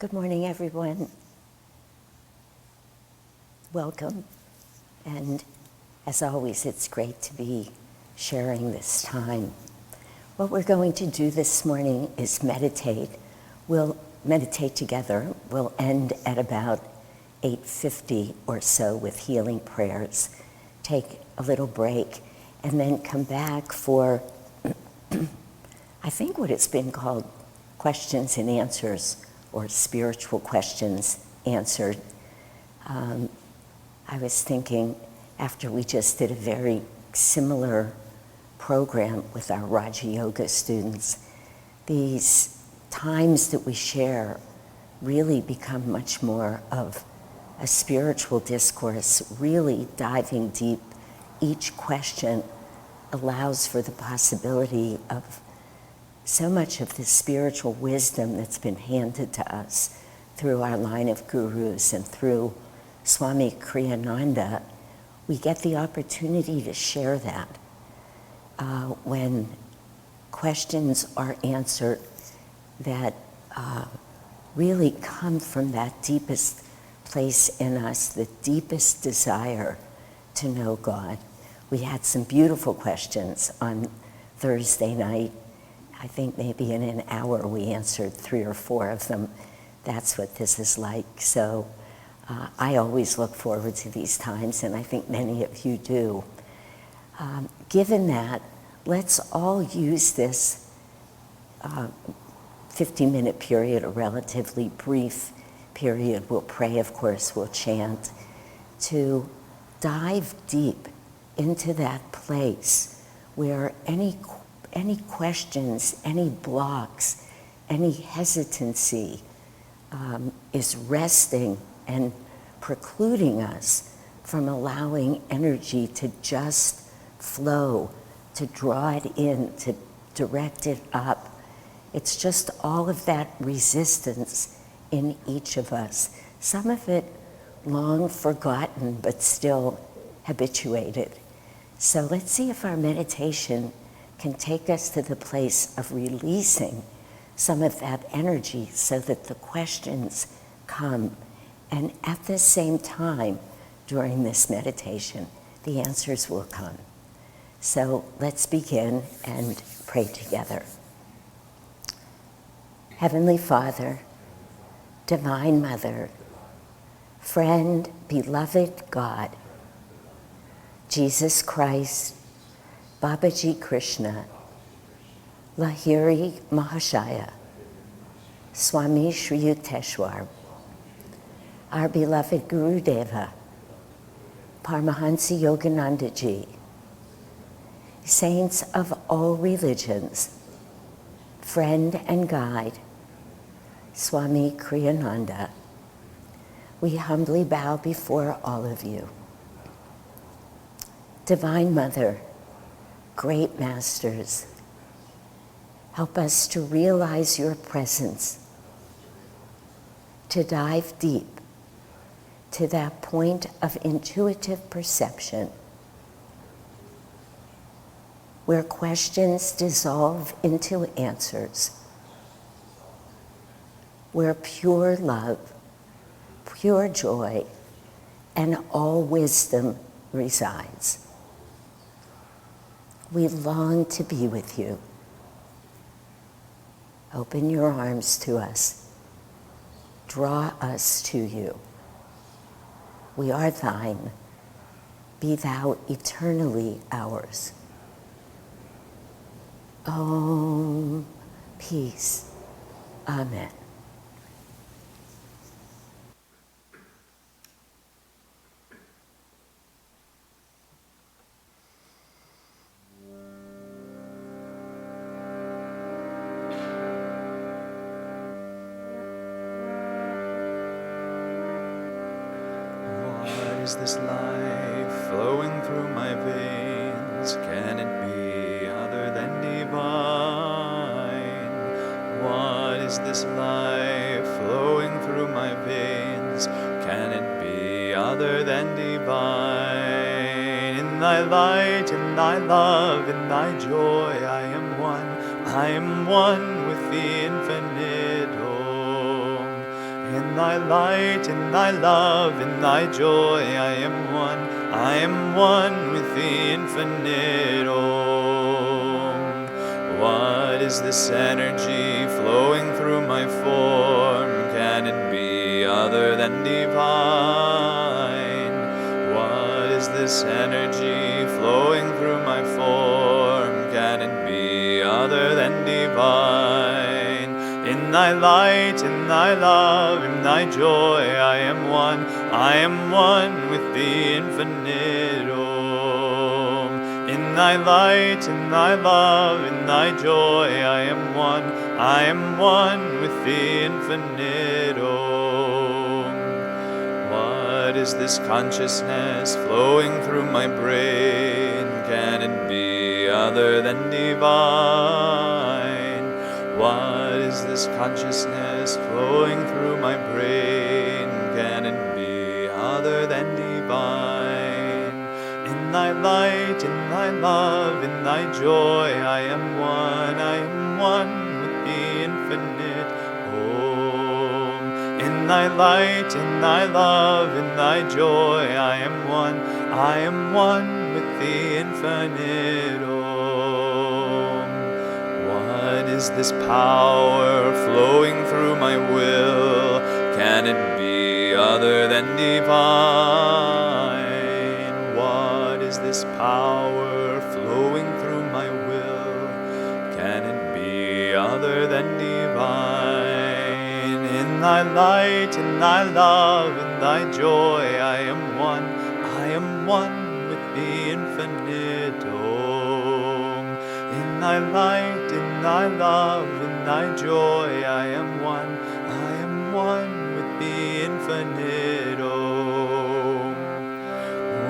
Good morning, everyone. Welcome. And as always, it's great to be sharing this time. What we're going to do this morning is meditate. We'll meditate together. We'll end at about 8:50 or so with healing prayers. Take a little break and then come back for, I think what it's been called questions and answers, or spiritual questions answered. I was thinking, after we just did a very similar program with our Raja Yoga students, these times that we share really become much more of a spiritual discourse, really diving deep. Each question allows for the possibility of so much of the spiritual wisdom that's been handed to us through our line of gurus and through Swami Kriyananda. We get the opportunity to share that when questions are answered that really come from that deepest place in us, the deepest desire to know God. We had some beautiful questions on Thursday night. I think maybe in an hour we answered 3 or 4 of them. That's what this is like. So I always look forward to these times, and I think many of you do. Given that, let's all use this 50-minute period, a relatively brief period. We'll pray, of course, we'll chant, to dive deep into that place where any questions, any blocks, any hesitancy is resting and precluding us from allowing energy to just flow, to draw it in, to direct it up. It's just all of that resistance in each of us. Some of it long forgotten, but still habituated. So let's see if our meditation can take us to the place of releasing some of that energy so that the questions come. And at the same time, during this meditation, the answers will come. So let's begin and pray together. Heavenly Father, Divine Mother, friend, beloved God, Jesus Christ, Babaji Krishna, Lahiri Mahashaya, Swami Shri Yukteswar, our beloved Guru Deva, Paramahansa Yogananda Ji, saints of all religions, friend and guide, Swami Kriyananda, we humbly bow before all of you. Divine Mother, great masters, help us to realize your presence, to dive deep to that point of intuitive perception where questions dissolve into answers, where pure love, pure joy, and all wisdom resides. We long to be with you. Open your arms to us. Draw us to you. We are thine. Be thou eternally ours. Om. Peace. Amen. Is this life flowing through my veins? Can it be other than divine? What is this life flowing through my veins? Can it be other than divine? In thy light, in thy love, in thy joy, I am one with the infinite Om. In thy light, in thy love, in thy joy, I am one. I am one with the infinite Om. What is this energy flowing through my form? Can it be other than divine? What is this energy flowing through my form? Can it be other than divine? In thy light, in thy love, in thy joy, I am one. I am one with the infinite Om. In thy light, in thy love, in thy joy, I am one. I am one with the infinite Om. What is this consciousness flowing through my brain? Can it be other than divine? What is this consciousness flowing through my brain? Can it be other than divine? In thy light, in thy love, in thy joy, I am one. I am one with the infinite Om. In thy light, in thy love, in thy joy, I am one. I am one with the infinite Om. What is this power flowing through my will? Can it be other than divine? What is this power flowing through my will? Can it be other than divine? In thy light, in thy love, in thy joy, I am one. I am one with the infinite Om. In thy light, in thy love, in thy joy, I am one. I am one with the infinite Om.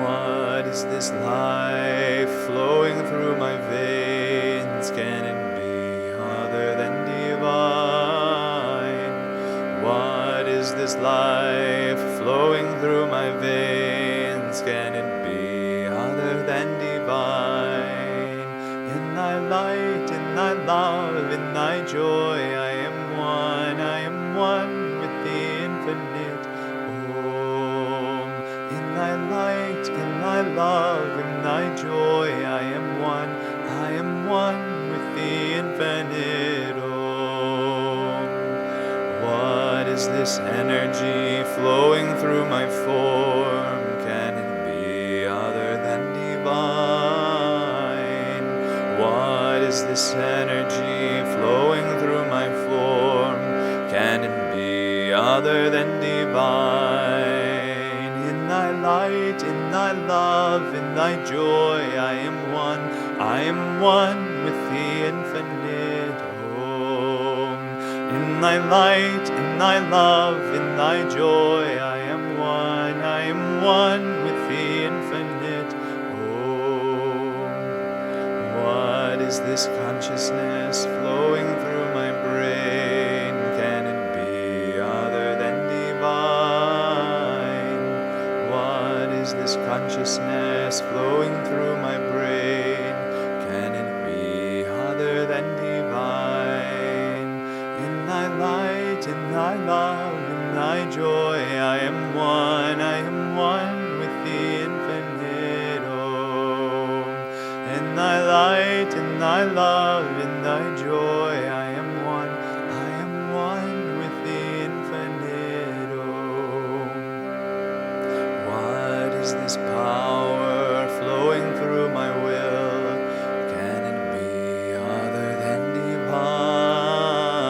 What is this life flowing through my veins? Can it be other than divine? What is this life flowing through my veins? Can it be other than divine? In thy light, in thy love, in thy joy, I am one. I am one with the infinite Om. In thy light, in thy love, in thy joy, I am one. I am one with the infinite Om. What is this energy flowing through my form? Can it be other than divine? What is this energy flowing through my form? Can it be other than divine? In thy light, in thy love, in thy joy, I am one. I am one with the infinite Om. In thy light, in thy love, in thy joy, I am one. I am one with the infinite Om. What is this consciousness flowing through my brain? Can it be other than divine? What is this consciousness flowing through my brain? Can it be other than divine? In thy light, in thy love, in thy joy, I am one. I am one with the infinite Om. In thy light, in thy love, in thy joy, I am one. I am one with the infinite Om. What is this power flowing through my will? Can it be other than divine?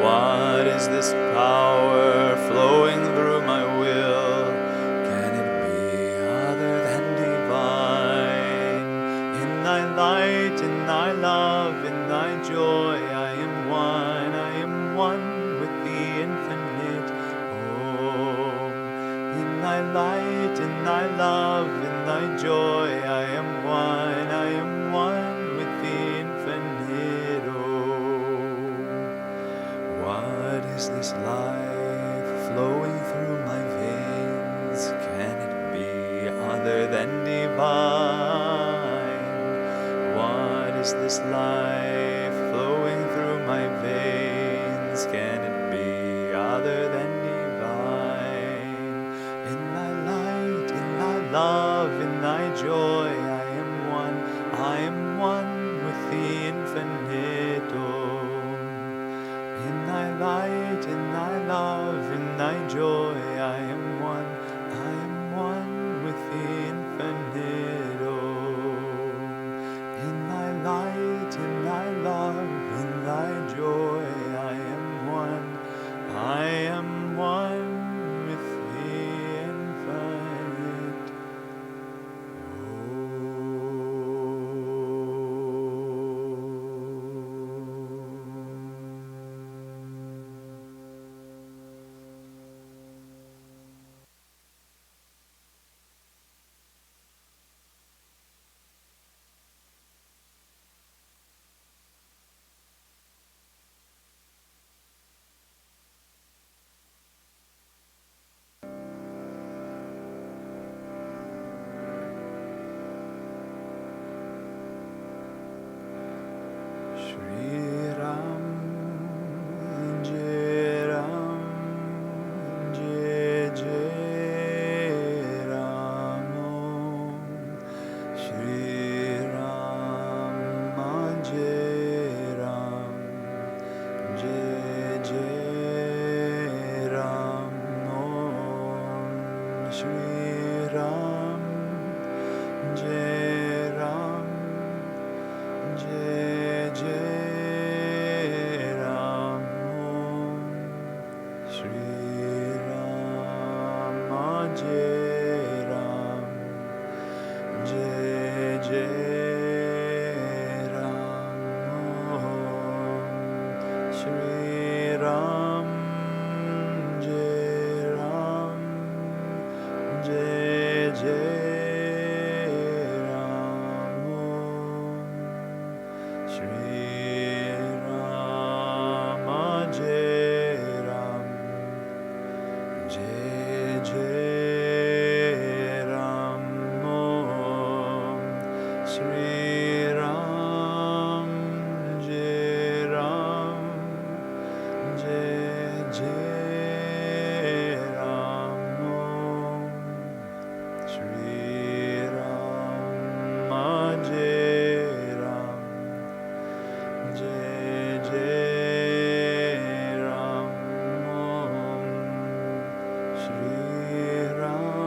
What is this power flowing through my will? Can it be other than divine? In thy light, in thy love, in thy joy, I am one. I am one with the infinite Om. In thy light, in thy love, in thy joy, I am one. I am one with the infinite Om. What is this life flowing through my veins? Can it be other than divine? What is this life flowing through my veins? Can it be other than divine. In thy light, in thy love, in thy joy, I am one with the infinite. Oh, in thy light, in thy love, in thy joy, I am one with the infinite. Oh, in thy light, in thy love, in thy joy, I am one with the infinite. Shri Ram, Jai Ram, Jai Jai Ram. Shri Ram, Jai Ram, Jai Jai Ram. Shri Ram, Jai Ram, Jai Jai Ram. Shri Ram, Jai Ram, Jai Jai Ram. Shri Ram, Jai Ram, Jai Jai Ram. Shri Ram, Jai Ram, Jai Jai Ram. Shri Ram, Jai Ram, Jai Jai Ram. Shri Ram, Jai Ram, Jai Jai Ram. Shri Ram, Jai Ram, Jai Jai Ram. Om Shri Ram,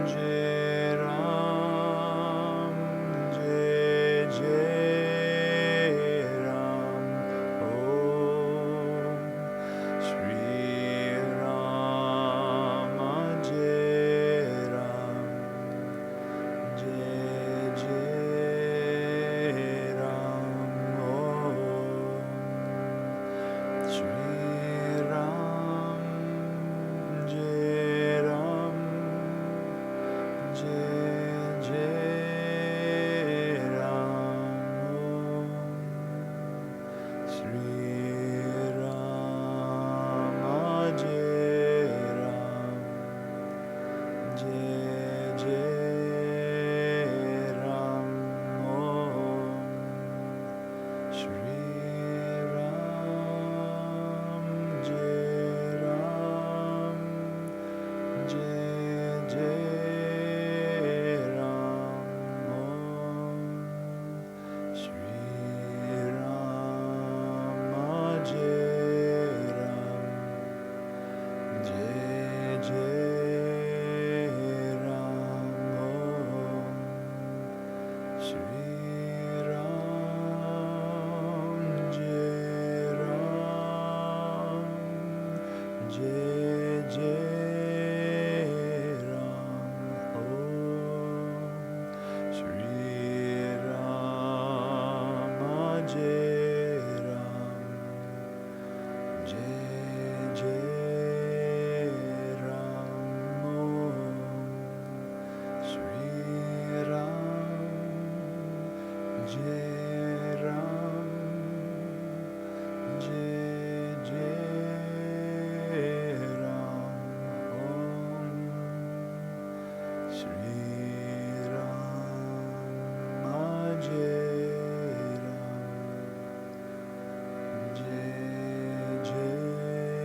Jai Ram, Jai Jai Ram. Om Shri Ram, Jai Ram, Jai Jai Ram. Shri Ram, Jai Ram, Jai Jai Ram. Shri Ram, Jai Ram, Jai Jai Ram. Shri Ram, Jai Ram, Jai Jai Ram. Shri Ram, Jai Ram, Jai Jai Ram. Shri Ram, Jai Ram, Jai Jai Ram. Shri Ram, Jai Ram, Jai Jai Ram. Shri Ram, Jai Ram, Jai Jai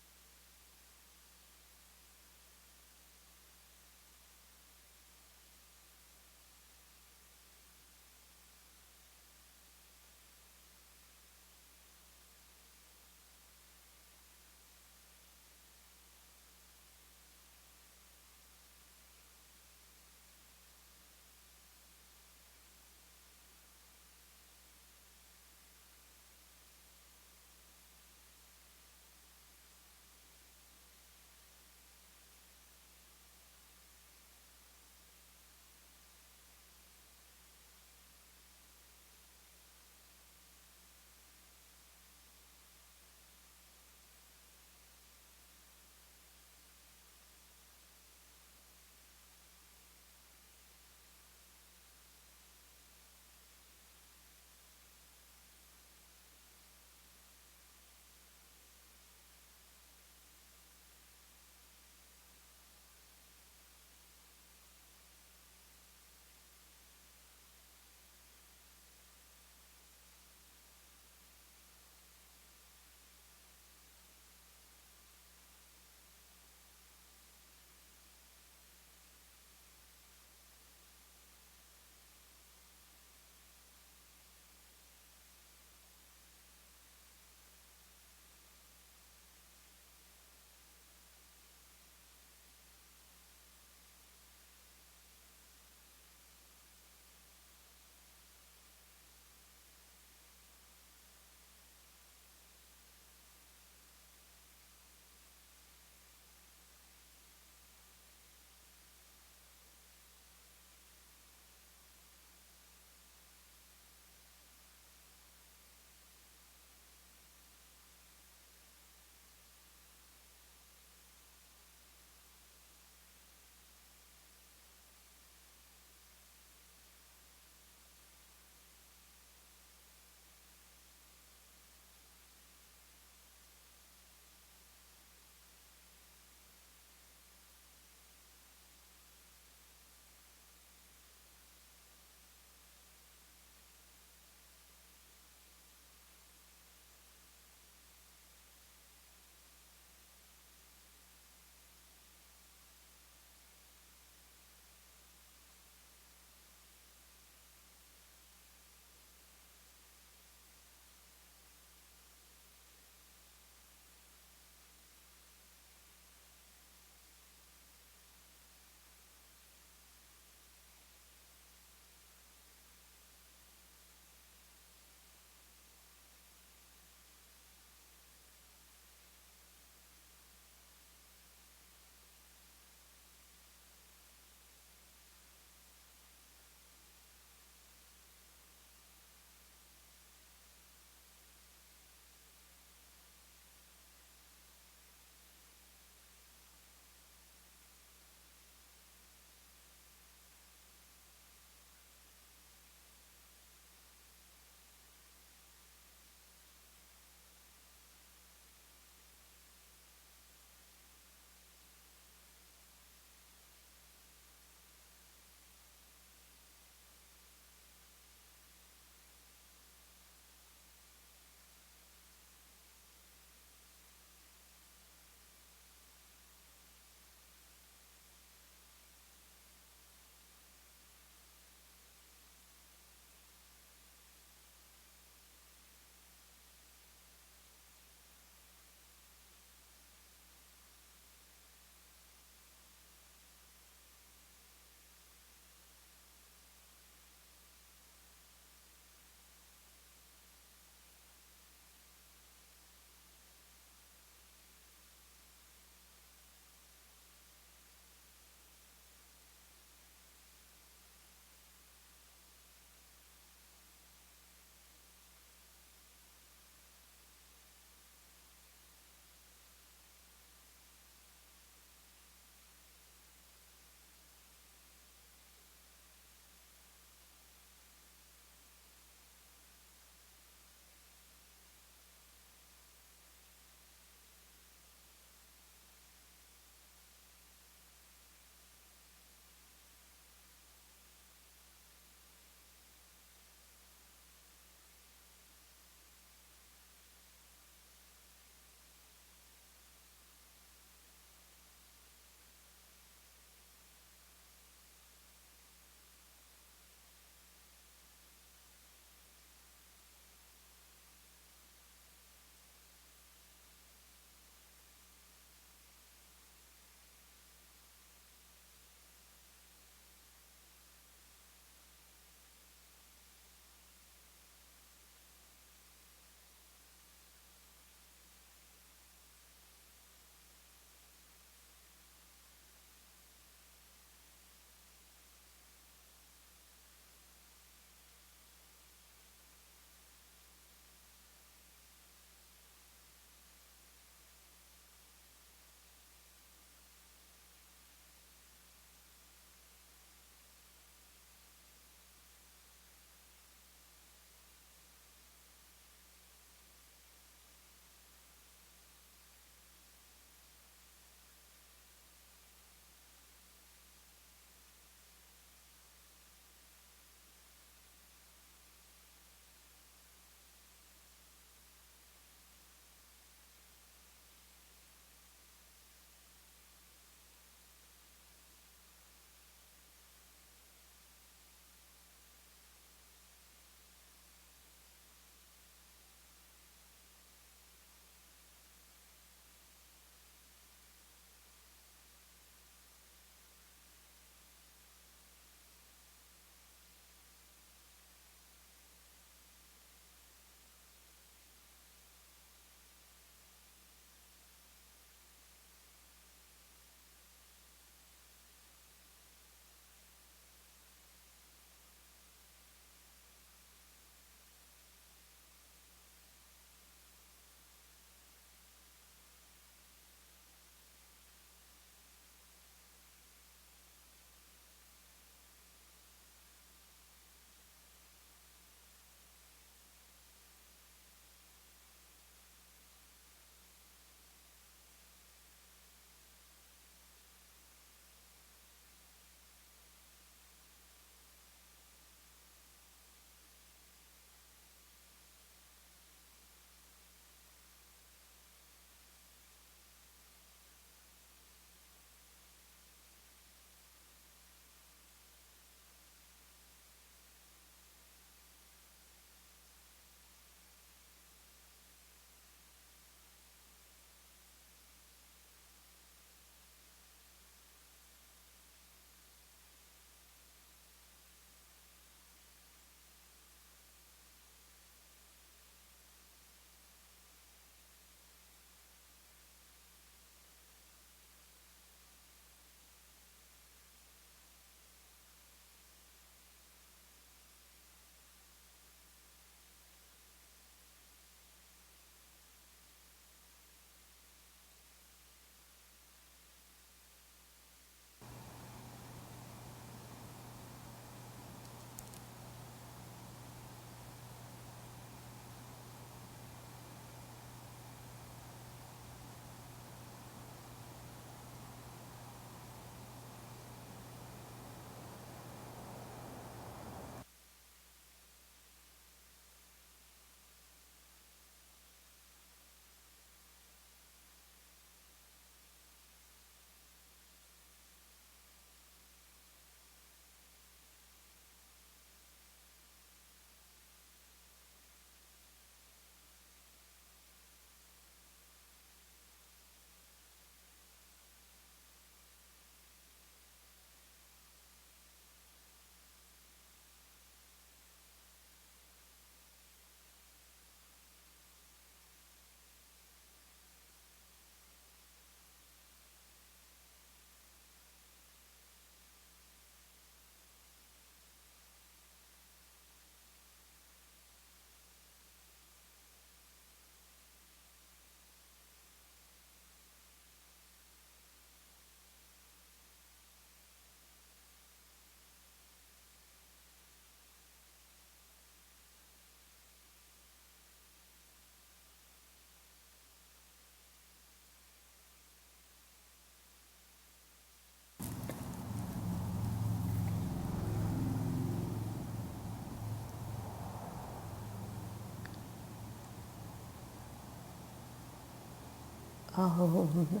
Om.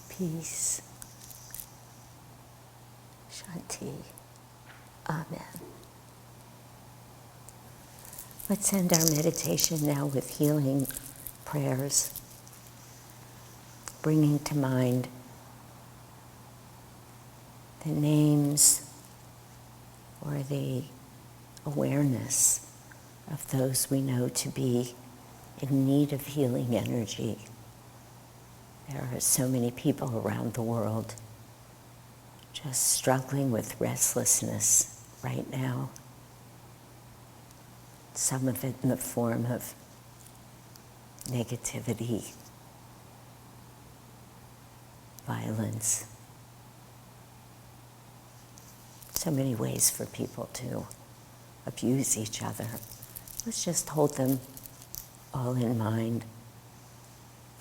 Peace. Shanti. Amen. Let's end our meditation now with healing prayers, bringing to mind the names or the awareness of those we know to be in need of healing energy. There are so many people around the world just struggling with restlessness right now. Some of it in the form of negativity, violence. So many ways for people to abuse each other. Let's just hold them all in mind.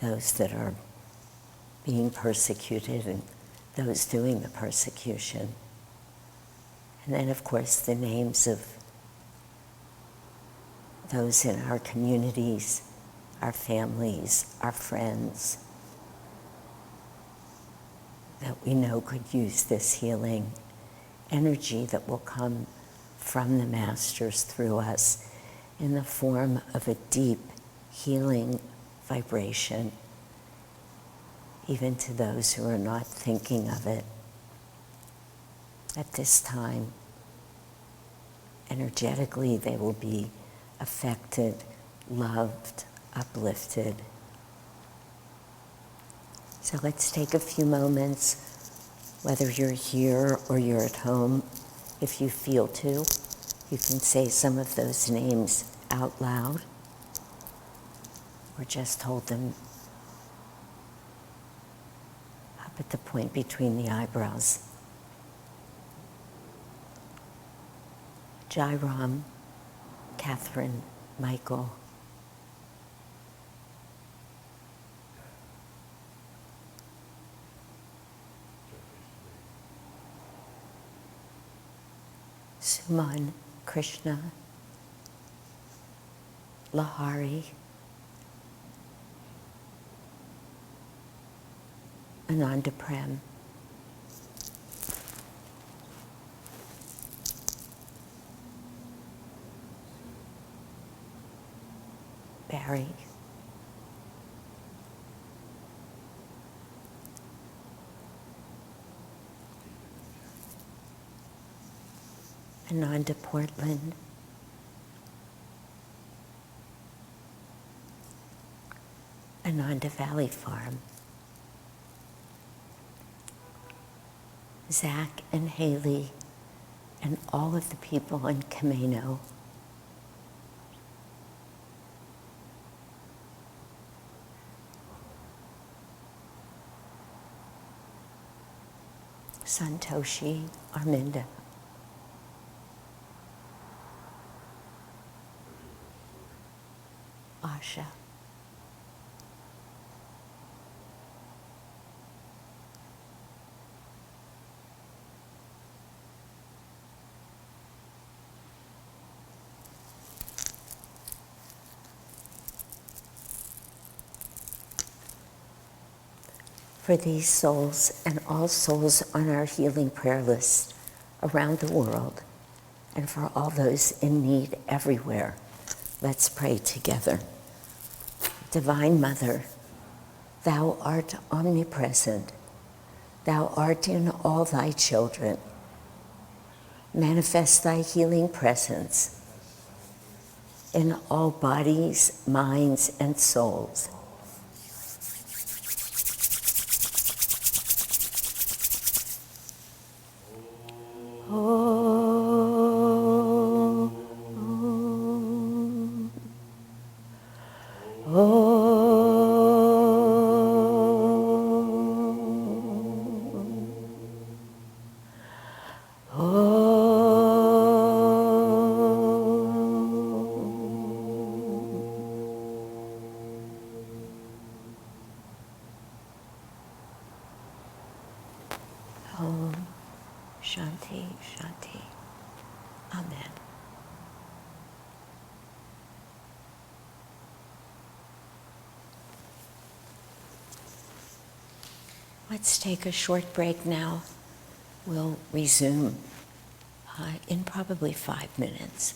Those that are being persecuted and those doing the persecution. And then, of course, the names of those in our communities, our families, our friends, that we know could use this healing energy that will come from the Masters through us in the form of a deep healing vibration, even to those who are not thinking of it. At this time, energetically, they will be affected, loved, uplifted. So let's take a few moments, whether you're here or you're at home. If you feel to, you can say some of those names out loud, or just hold them up at the point between the eyebrows. Jairam, Catherine, Michael. Suman, Krishna, Lahari, Ananda Prem, Barry, Ananda Portland, Ananda Valley Farm, Zach and Haley, and all of the people in Camino. Santoshi, Arminda. Asha. For these souls and all souls on our healing prayer list around the world, and for all those in need everywhere, let's pray together. Divine Mother, Thou art omnipresent. Thou art in all Thy children. Manifest Thy healing presence in all bodies, minds, and souls. Om Shanti, Shanti. Amen. Let's take a short break now. We'll resume in probably 5 minutes.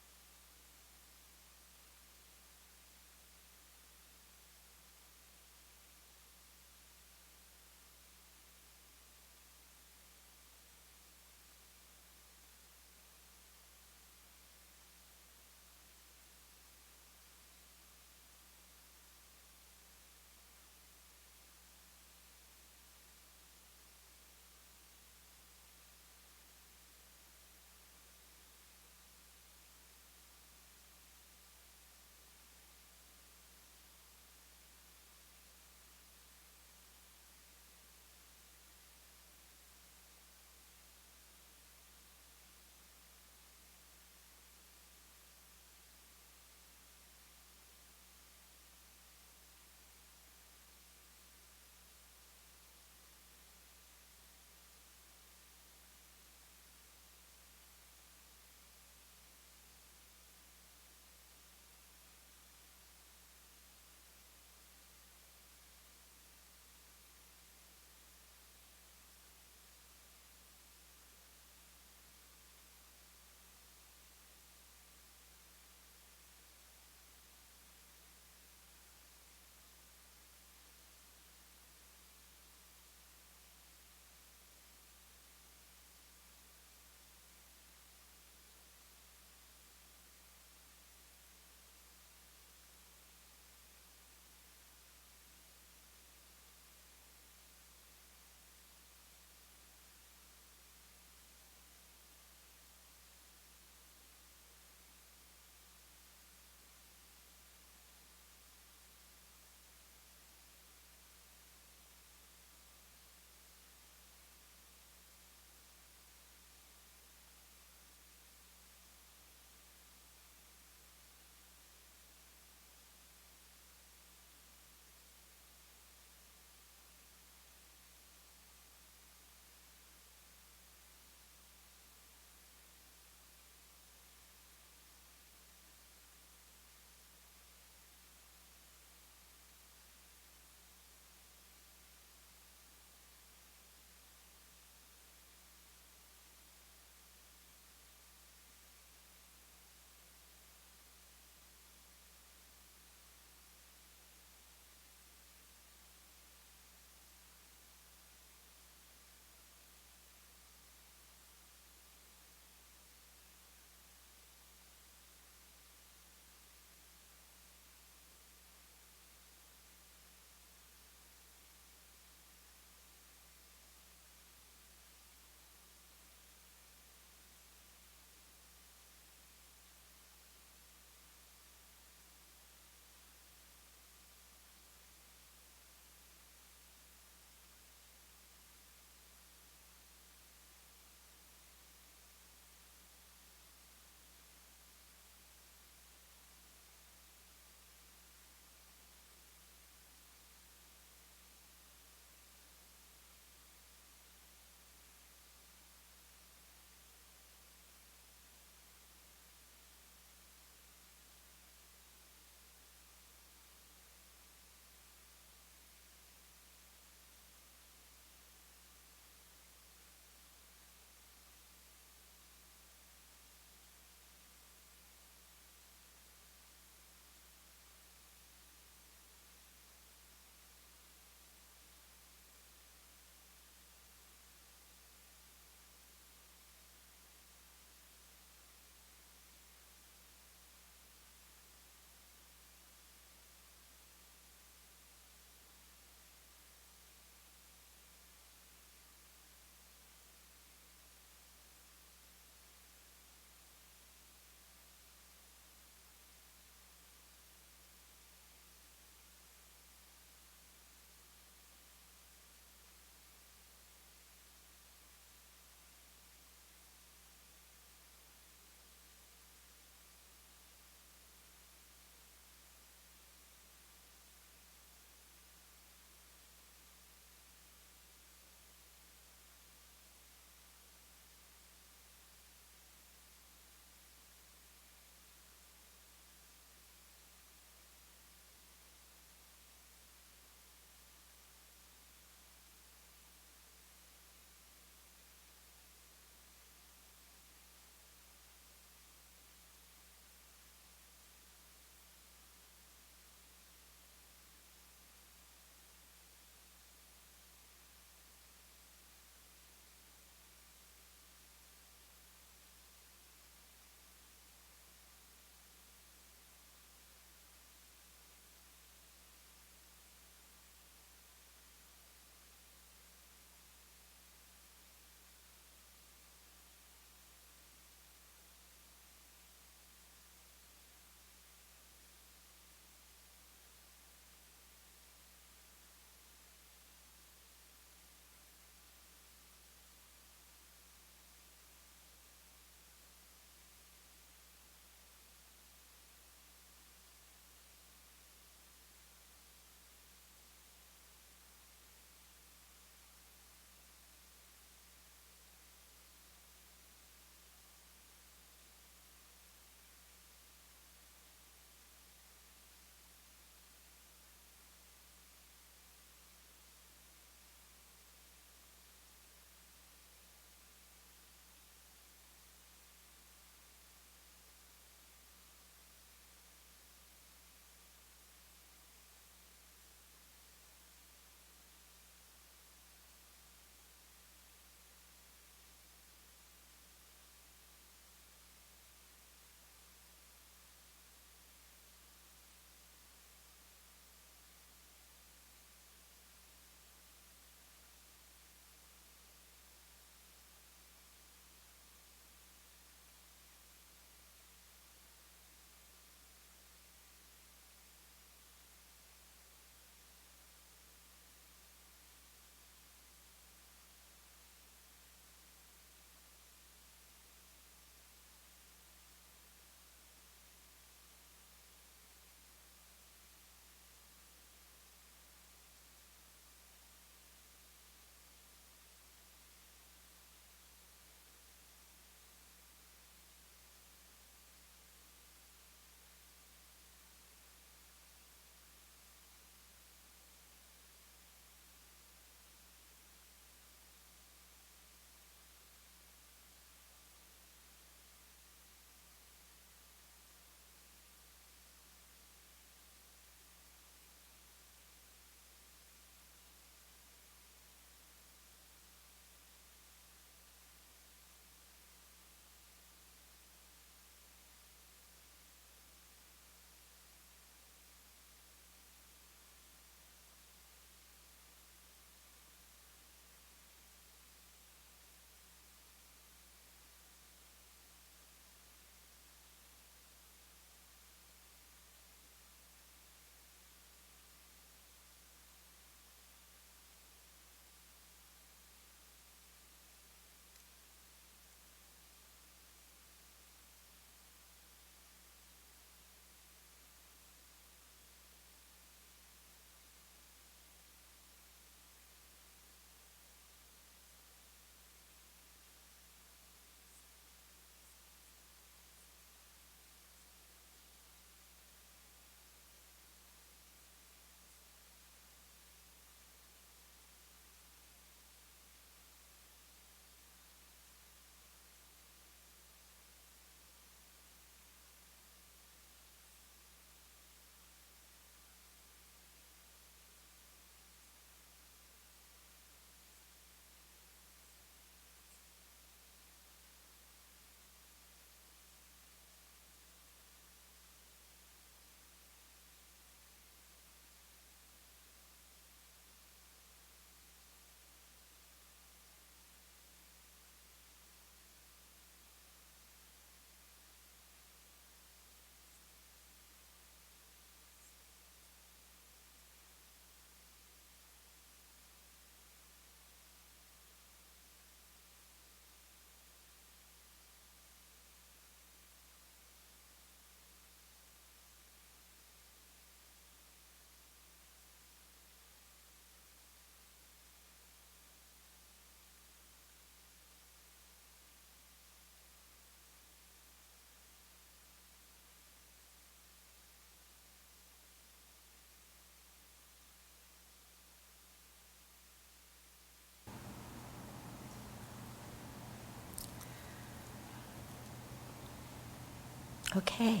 Okay,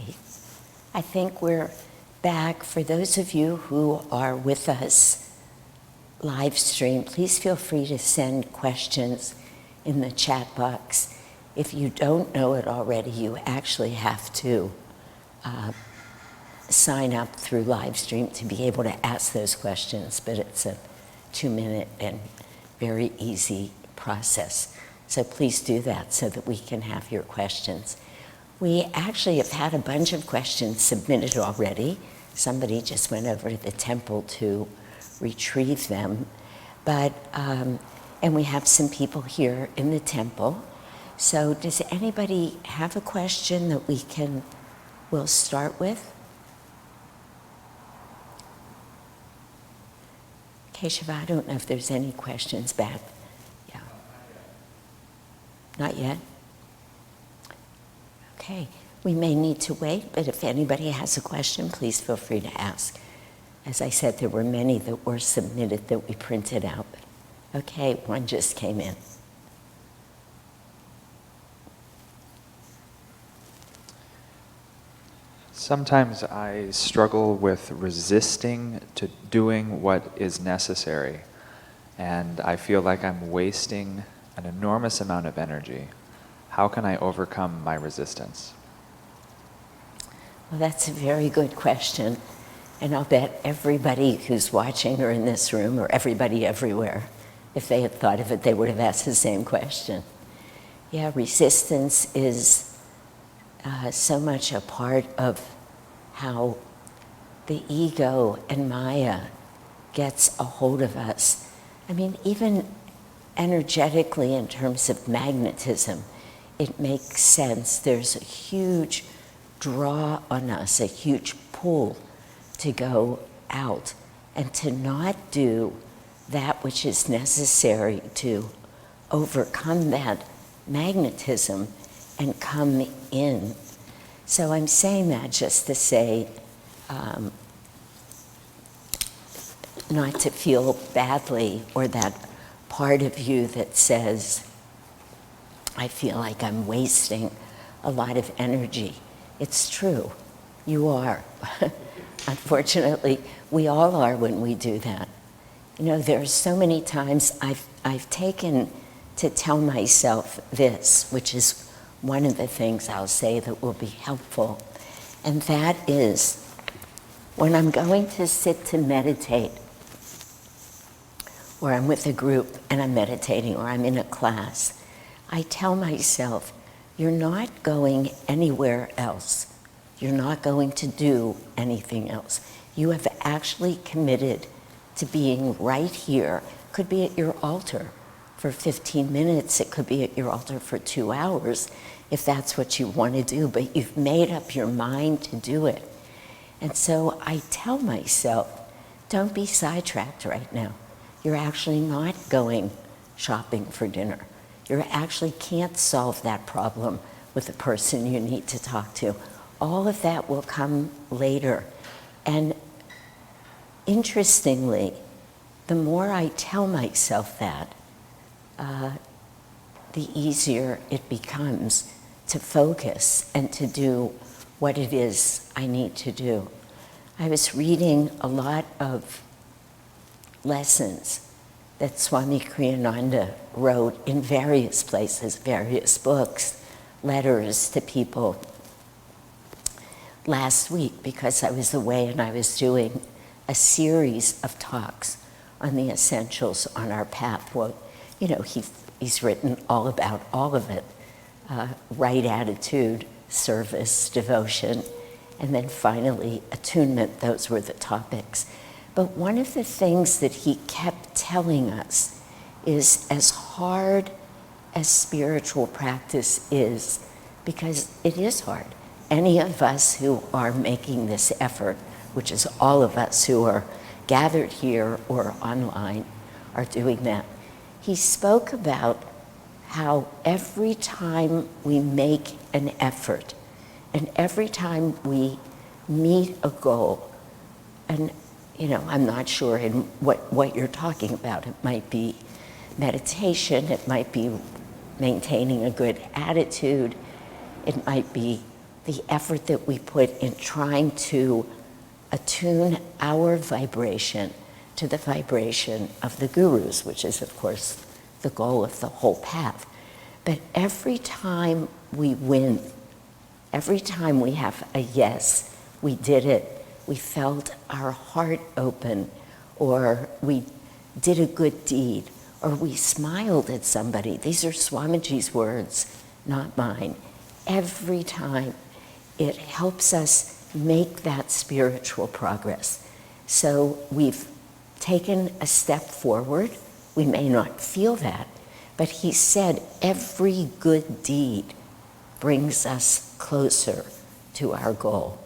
I think we're back. For those of you who are with us live stream, please feel free to send questions in the chat box. If you don't know it already, you actually have to sign up through live stream to be able to ask those questions, but it's a 2-minute and very easy process. So please do that so that we can have your questions. We actually have had a bunch of questions submitted already. Somebody just went over to the temple to retrieve them. But, and we have some people here in the temple. So does anybody have a question that we'll start with? Keshav, I don't know if there's any questions back. Yeah. Not yet? Okay, we may need to wait, but if anybody has a question, please feel free to ask. As I said, there were many that were submitted that we printed out. Okay, one just came in. Sometimes I struggle with resisting to doing what is necessary, and I feel like I'm wasting an enormous amount of energy. How can I overcome my resistance? Well, that's a very good question, and I'll bet everybody who's watching or in this room, or everybody everywhere, if they had thought of it, they would have asked the same question. Yeah, resistance is so much a part of how the ego and Maya gets a hold of us. I mean, even energetically in terms of magnetism, it makes sense. There's a huge draw on us, a huge pull to go out and to not do that which is necessary to overcome that magnetism and come in. So I'm saying that just to say, not to feel badly, or that part of you that says, I feel like I'm wasting a lot of energy. It's true, you are. Unfortunately, we all are when we do that. You know, there are so many times I've taken to tell myself this, which is one of the things I'll say that will be helpful, and that is when I'm going to sit to meditate, or I'm with a group and I'm meditating, or I'm in a class, I tell myself, you're not going anywhere else. You're not going to do anything else. You have actually committed to being right here. Could be at your altar for 15 minutes. It could be at your altar for 2 hours, if that's what you want to do, but you've made up your mind to do it. And so I tell myself, don't be sidetracked right now. You're actually not going shopping for dinner. You actually can't solve that problem with the person you need to talk to. All of that will come later. And interestingly, the more I tell myself that, the easier it becomes to focus and to do what it is I need to do. I was reading a lot of lessons that Swami Kriyananda wrote in various places, various books, letters to people last week, because I was away and I was doing a series of talks on the essentials on our path. Well, you know, he's written all about all of it. Right attitude, service, devotion, and then finally attunement. Those were the topics. But one of the things that he kept telling us is, as hard as spiritual practice is, because it is hard. Any of us who are making this effort, which is all of us who are gathered here or online, are doing that. He spoke about how every time we make an effort and every time we meet a goal, and you know, I'm not sure in what you're talking about. It might be meditation, it might be maintaining a good attitude, it might be the effort that we put in trying to attune our vibration to the vibration of the gurus, which is, of course, the goal of the whole path. But every time we win, every time we have a yes, we did it, we felt our heart open, or we did a good deed, or we smiled at somebody. These are Swamiji's words, not mine. Every time it helps us make that spiritual progress. So we've taken a step forward. We may not feel that, but he said every good deed brings us closer to our goal.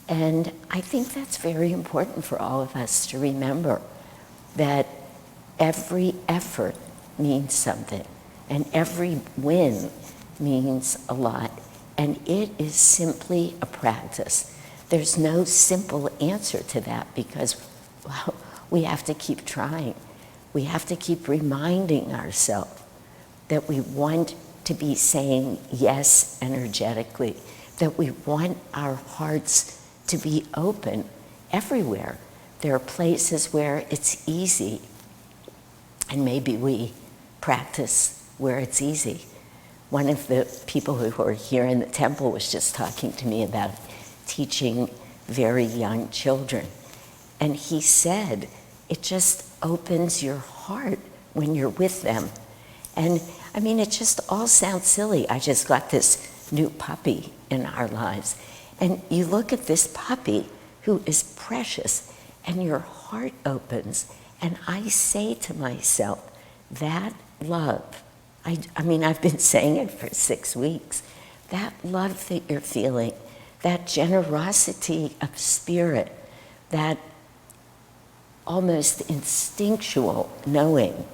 And I think that's very important for all of us to remember, that every effort means something, and every win means a lot, and it is simply a practice. There's no simple answer to that because, well, we have to keep trying. We have to keep reminding ourselves that we want to be saying yes energetically, that we want our hearts to be open everywhere. There are places where it's easy, and maybe we practice where it's easy. One of the people who are here in the temple was just talking to me about teaching very young children. And he said, it just opens your heart when you're with them. And I mean, it just all sounds silly. I just got this new puppy in our lives. And you look at this puppy who is precious, and your heart opens. And I say to myself, that love, I mean, I've been saying it for 6 weeks, that love that you're feeling, that generosity of spirit, that almost instinctual knowing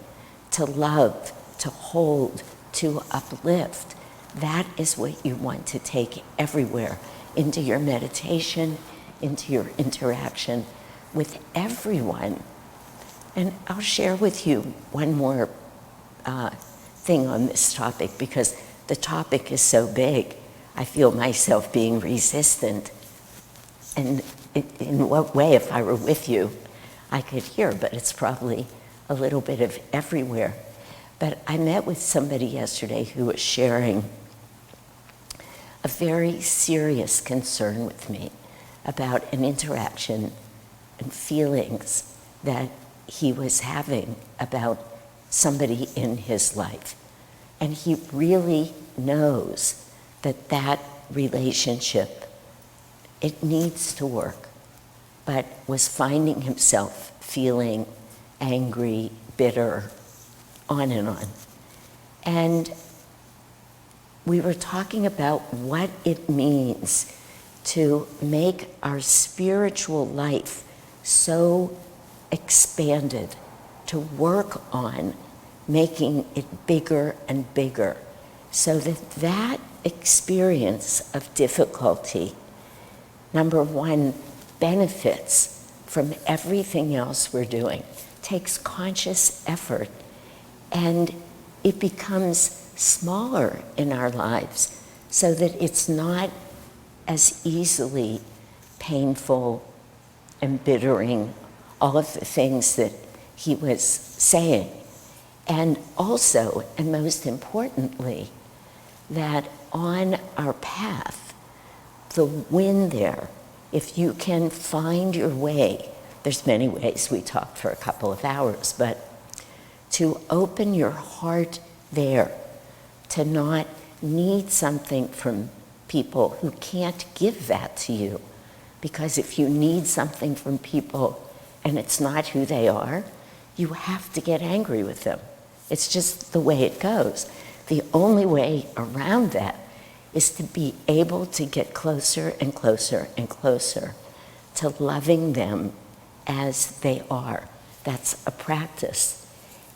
to love, to hold, to uplift, that is what you want to take everywhere, into your meditation, into your interaction with everyone. And I'll share with you one more thing on this topic, because the topic is so big. I feel myself being resistant. And in what way, if I were with you, I could hear, but it's probably a little bit of everywhere. But I met with somebody yesterday who was sharing a very serious concern with me about an interaction and feelings that he was having about somebody in his life. And he really knows that that relationship, it needs to work, but was finding himself feeling angry, bitter, on and on. And we were talking about what it means to make our spiritual life so expanded, to work on making it bigger and bigger, so that that experience of difficulty, number one, benefits from everything else we're doing, takes conscious effort, and it becomes smaller in our lives so that it's not as easily painful, embittering, all of the things that he was saying. And also, and most importantly, that on our path, the win there, if you can find your way, there's many ways, we talked for a couple of hours, but to open your heart there, to not need something from people who can't give that to you. Because if you need something from people and it's not who they are, you have to get angry with them. It's just the way it goes. The only way around that is to be able to get closer and closer and closer to loving them as they are. That's a practice.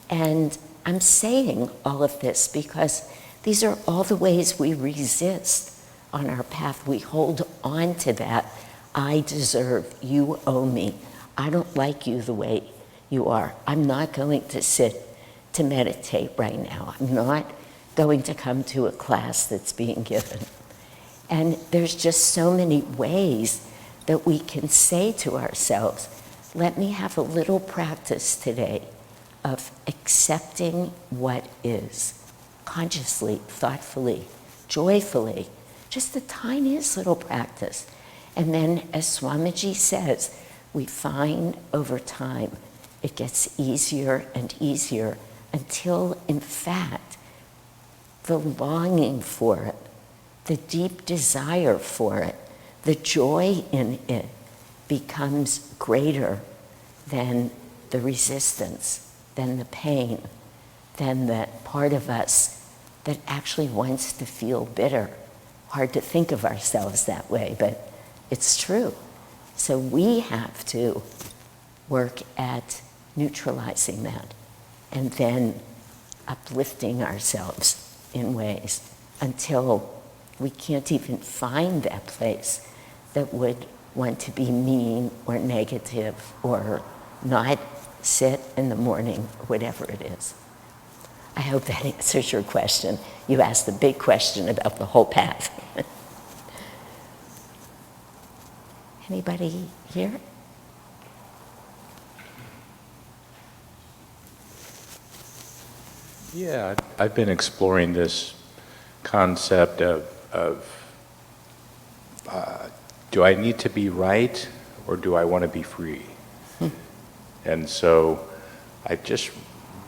And I'm saying all of this because these are all the ways we resist on our path. We hold on to that. I deserve, you owe me. I don't like you the way you are. I'm not going to sit to meditate right now. I'm not going to come to a class that's being given. And there's just so many ways that we can say to ourselves, let me have a little practice today of accepting what is, consciously, thoughtfully, joyfully, just the tiniest little practice. And then, as Swamiji says, we find over time it gets easier and easier until, in fact, the longing for it, the deep desire for it, the joy in it becomes greater than the resistance, than the pain, than that part of us that actually wants to feel bitter. Hard to think of ourselves that way, but it's true. So we have to work at neutralizing that and then uplifting ourselves in ways until we can't even find that place that would want to be mean or negative or not sit in the morning, whatever it is. I hope that answers your question. You asked the big question about the whole path. Anybody here? Yeah, I've been exploring this concept of do I need to be right or do I want to be free? And so I've just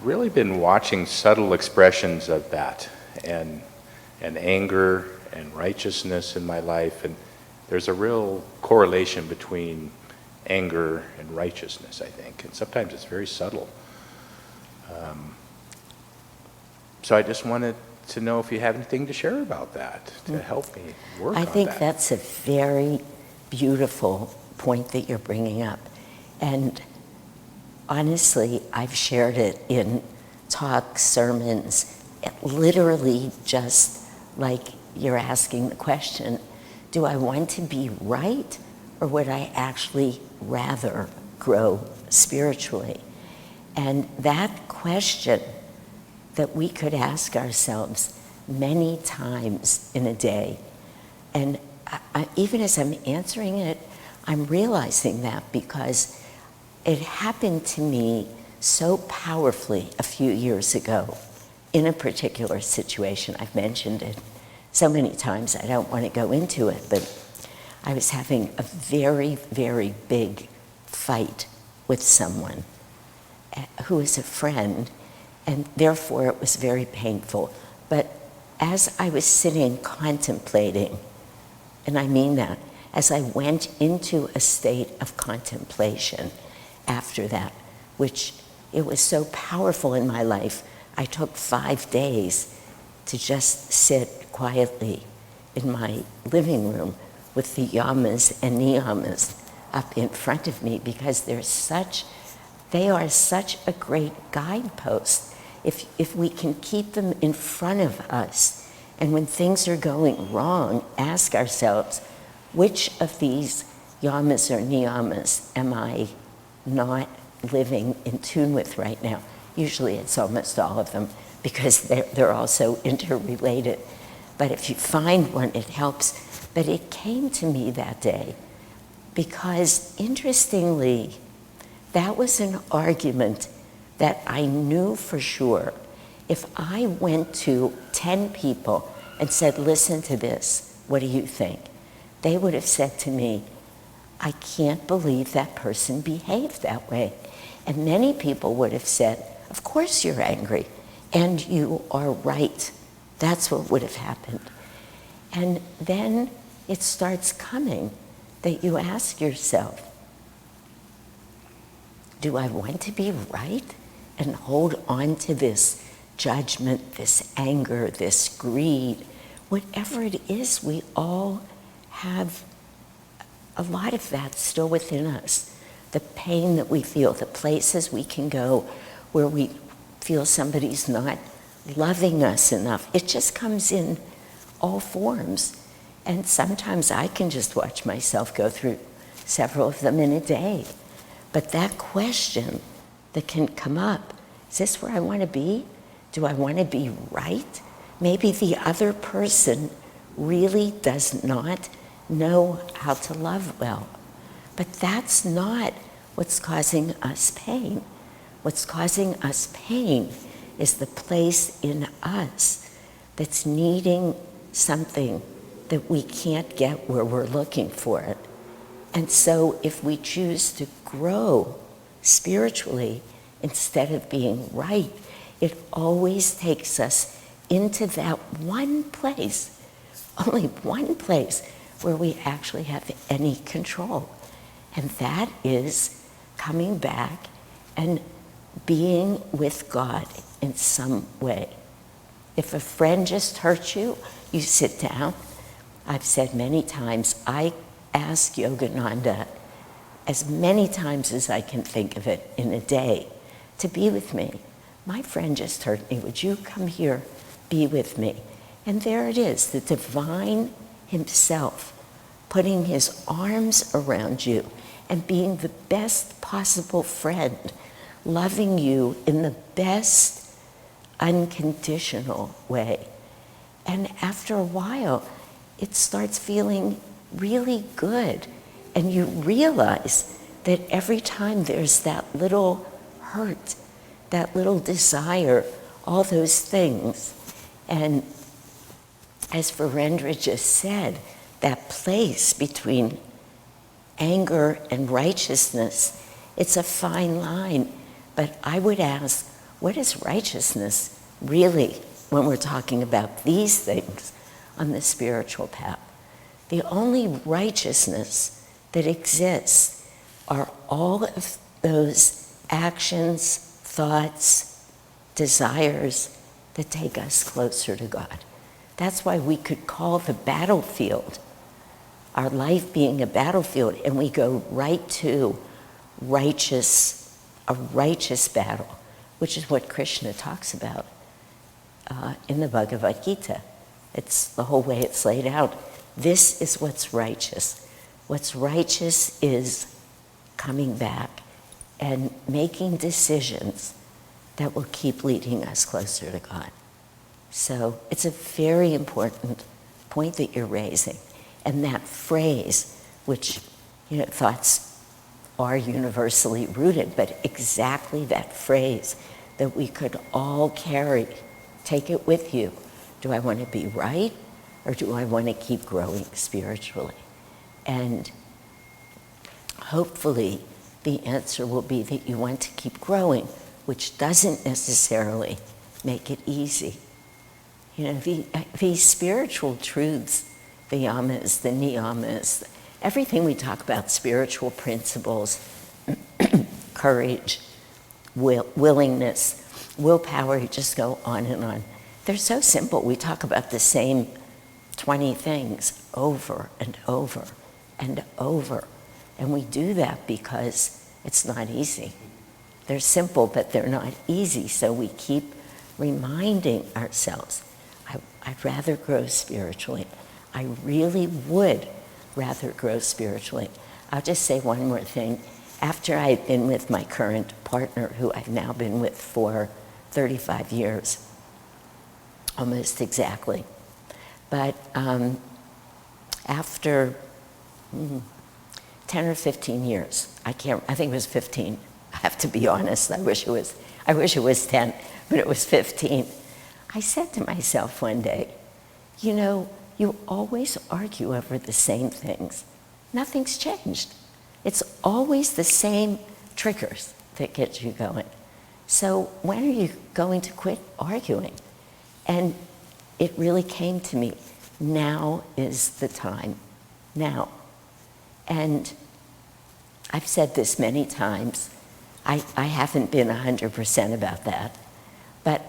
really been watching subtle expressions of that and anger and righteousness in my life, and there's a real correlation between anger and righteousness, I think, and sometimes it's very subtle. So I just wanted to know if you have anything to share about that, to help me work on that. I think that's a very beautiful point that you're bringing up. And honestly, I've shared it in talks, sermons, literally just like you're asking the question, do I want to be right or would I actually rather grow spiritually? And that question that we could ask ourselves many times in a day. And even as I'm answering it, I'm realizing that because it happened to me so powerfully a few years ago in a particular situation. I've mentioned it so many times, I don't want to go into it, but I was having a very, very big fight with someone who is a friend, and therefore it was very painful. But as I was sitting contemplating, and I mean that, as I went into a state of contemplation after that, which it was so powerful in my life, I took 5 days to just sit quietly in my living room with the yamas and niyamas up in front of me, because they are such a great guidepost. If we can keep them in front of us, and when things are going wrong, ask ourselves, which of these yamas or niyamas am I not living in tune with right now? Usually it's almost all of them, because they're all so interrelated. But if you find one, it helps. But it came to me that day because, interestingly, that was an argument that I knew for sure. If I went to 10 people and said, listen to this, what do you think? They would have said to me, I can't believe that person behaved that way. And many people would have said, of course you're angry, and you are right. That's what would have happened. And then it starts coming that you ask yourself, do I want to be right and hold on to this judgment, this anger, this greed? Whatever it is, we all have a lot of that still within us. The pain that we feel, the places we can go where we feel somebody's not loving us enough. It just comes in all forms. And sometimes I can just watch myself go through several of them in a day. But that question that can come up, is this where I want to be? Do I want to be right? Maybe the other person really does not know how to love well. But that's not what's causing us pain. What's causing us pain is the place in us that's needing something that we can't get where we're looking for it. And so if we choose to grow spiritually instead of being right, it always takes us into that one place, only one place where we actually have any control. And that is coming back and being with God in some way. If a friend just hurts you, you sit down. I've said many times, I ask Yogananda as many times as I can think of it in a day to be with me. My friend just hurt me. Would you come here, be with me? And there it is, the divine himself putting his arms around you and being the best possible friend, loving you in the best unconditional way. And after a while, it starts feeling really good. And you realize that every time there's that little hurt, that little desire, all those things. And as Virendra just said, that place between anger and righteousness, it's a fine line. But I would ask, what is righteousness really when we're talking about these things on the spiritual path? The only righteousness that exists are all of those actions, thoughts, desires that take us closer to God. That's why we could call the battlefield, our life being a battlefield, and we go right to a righteous battle, which is what Krishna talks about in the Bhagavad Gita. It's the whole way it's laid out. This is what's righteous. What's righteous is coming back and making decisions that will keep leading us closer to God. So it's a very important point that you're raising. And that phrase, which, thoughts are universally rooted, but exactly that phrase that we could all carry, take it with you. Do I want to be right, or do I want to keep growing spiritually? And hopefully the answer will be that you want to keep growing, which doesn't necessarily make it easy. These spiritual truths, the yamas, the niyamas, everything we talk about, spiritual principles, courage, willingness, willpower, you just go on and on. They're so simple. We talk about the same 20 things over and over and over. And we do that because it's not easy. They're simple, but they're not easy. So we keep reminding ourselves, I'd rather grow spiritually. I really would rather grow spiritually. I'll just say one more thing. After I've been with my current partner, who I've now been with for 35 years, almost exactly. But after 10 or 15 years, I think it was 15. I have to be honest, I wish it was 10, but it was 15. I said to myself one day, you always argue over the same things. Nothing's changed. It's always the same triggers that get you going. So when are you going to quit arguing? And it really came to me, now is the time, now. And I've said this many times, I haven't been 100% about that, but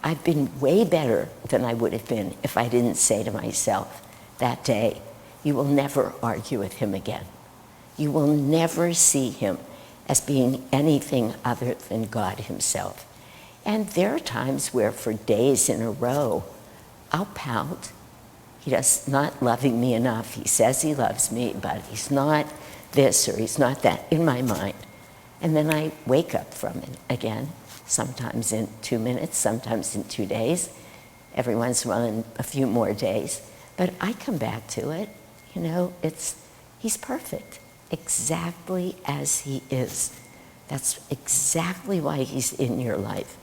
I've been way better than I would have been if I didn't say to myself that day, you will never argue with him again. You will never see him as being anything other than God himself. And there are times where for days in a row, I'll pout. He's not loving me enough. He says he loves me, but he's not this or he's not that in my mind. And then I wake up from it again, sometimes in 2 minutes, sometimes in 2 days, every once in a while in a few more days. But I come back to it, he's perfect, exactly as he is. That's exactly why he's in your life,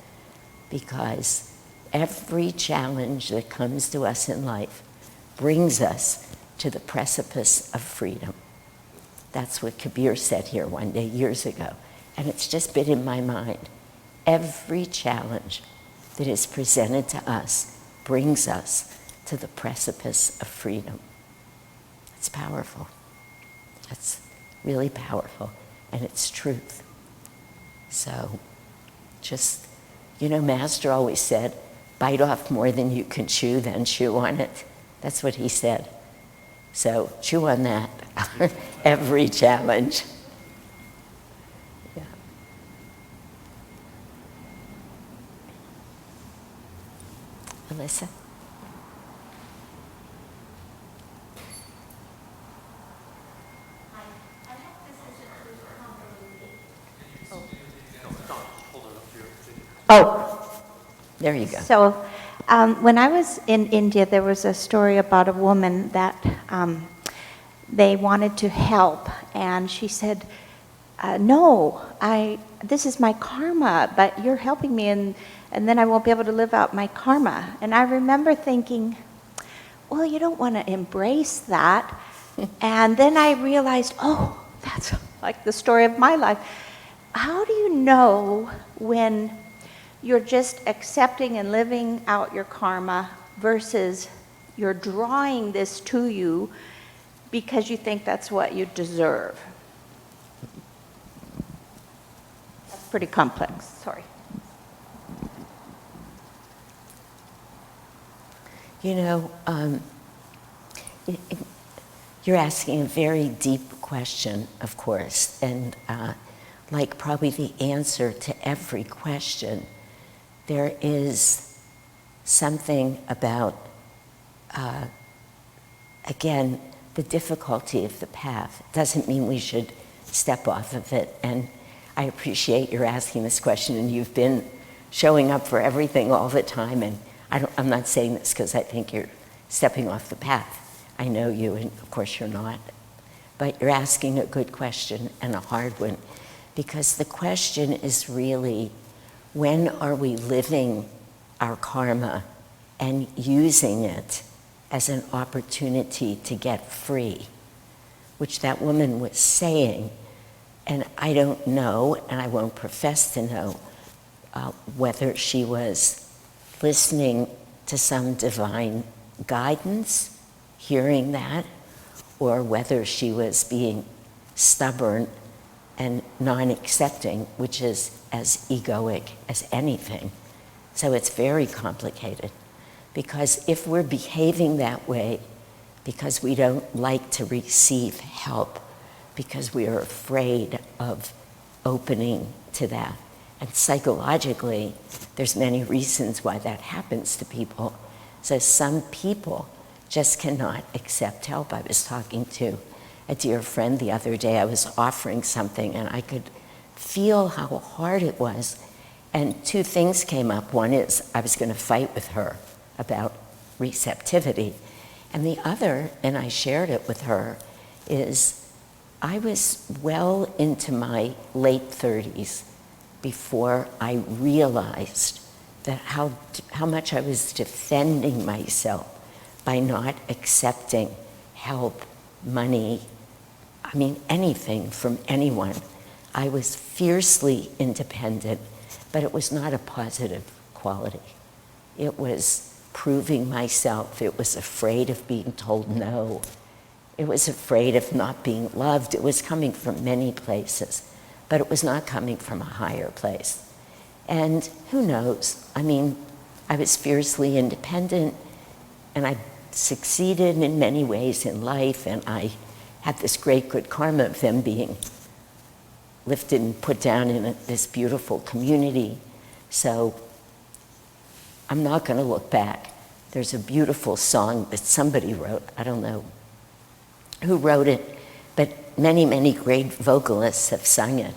because every challenge that comes to us in life brings us to the precipice of freedom. That's what Kabir said here one day years ago, and it's just been in my mind. Every challenge that is presented to us brings us to the precipice of freedom. It's powerful. It's really powerful, and it's truth. So just, Master always said, bite off more than you can chew, then chew on it. That's what he said. So chew on that. Every challenge. Yeah. Alyssa? Oh, there you go. So when I was in India, there was a story about a woman that they wanted to help, and she said, no, this is my karma, but you're helping me, and then I won't be able to live out my karma. And I remember thinking, well, you don't want to embrace that. And then I realized, oh, that's like the story of my life. How do you know when you're just accepting and living out your karma versus you're drawing this to you because you think that's what you deserve? That's pretty complex, sorry. You're asking a very deep question, of course, and like probably the answer to every question, there is something about, again, the difficulty of the path. It doesn't mean we should step off of it. And I appreciate your asking this question, and you've been showing up for everything all the time. And I'm not saying this because I think you're stepping off the path. I know you, and of course you're not. But you're asking a good question and a hard one, because the question is really, when are we living our karma and using it as an opportunity to get free? Which that woman was saying, and I don't know, and I won't profess to know, whether she was listening to some divine guidance, hearing that, or whether she was being stubborn and non-accepting, which is as egoic as anything. So it's very complicated, because if we're behaving that way because we don't like to receive help, because we are afraid of opening to that, and psychologically, there's many reasons why that happens to people. So some people just cannot accept help. I was talking to a dear friend the other day. I was offering something, and I could feel how hard it was. And two things came up. One is I was going to fight with her about receptivity. And the other, and I shared it with her, is I was well into my late 30s before I realized that how much I was defending myself by not accepting help, money, anything from anyone. I was fiercely independent, but it was not a positive quality. It was proving myself. It was afraid of being told no. It was afraid of not being loved. It was coming from many places, but it was not coming from a higher place. And who knows? I was fiercely independent, and I succeeded in many ways in life, and I had this great good karma of them being lifted and put down in this beautiful community. So I'm not going to look back. There's a beautiful song that somebody wrote. I don't know who wrote it, but many, many great vocalists have sung it,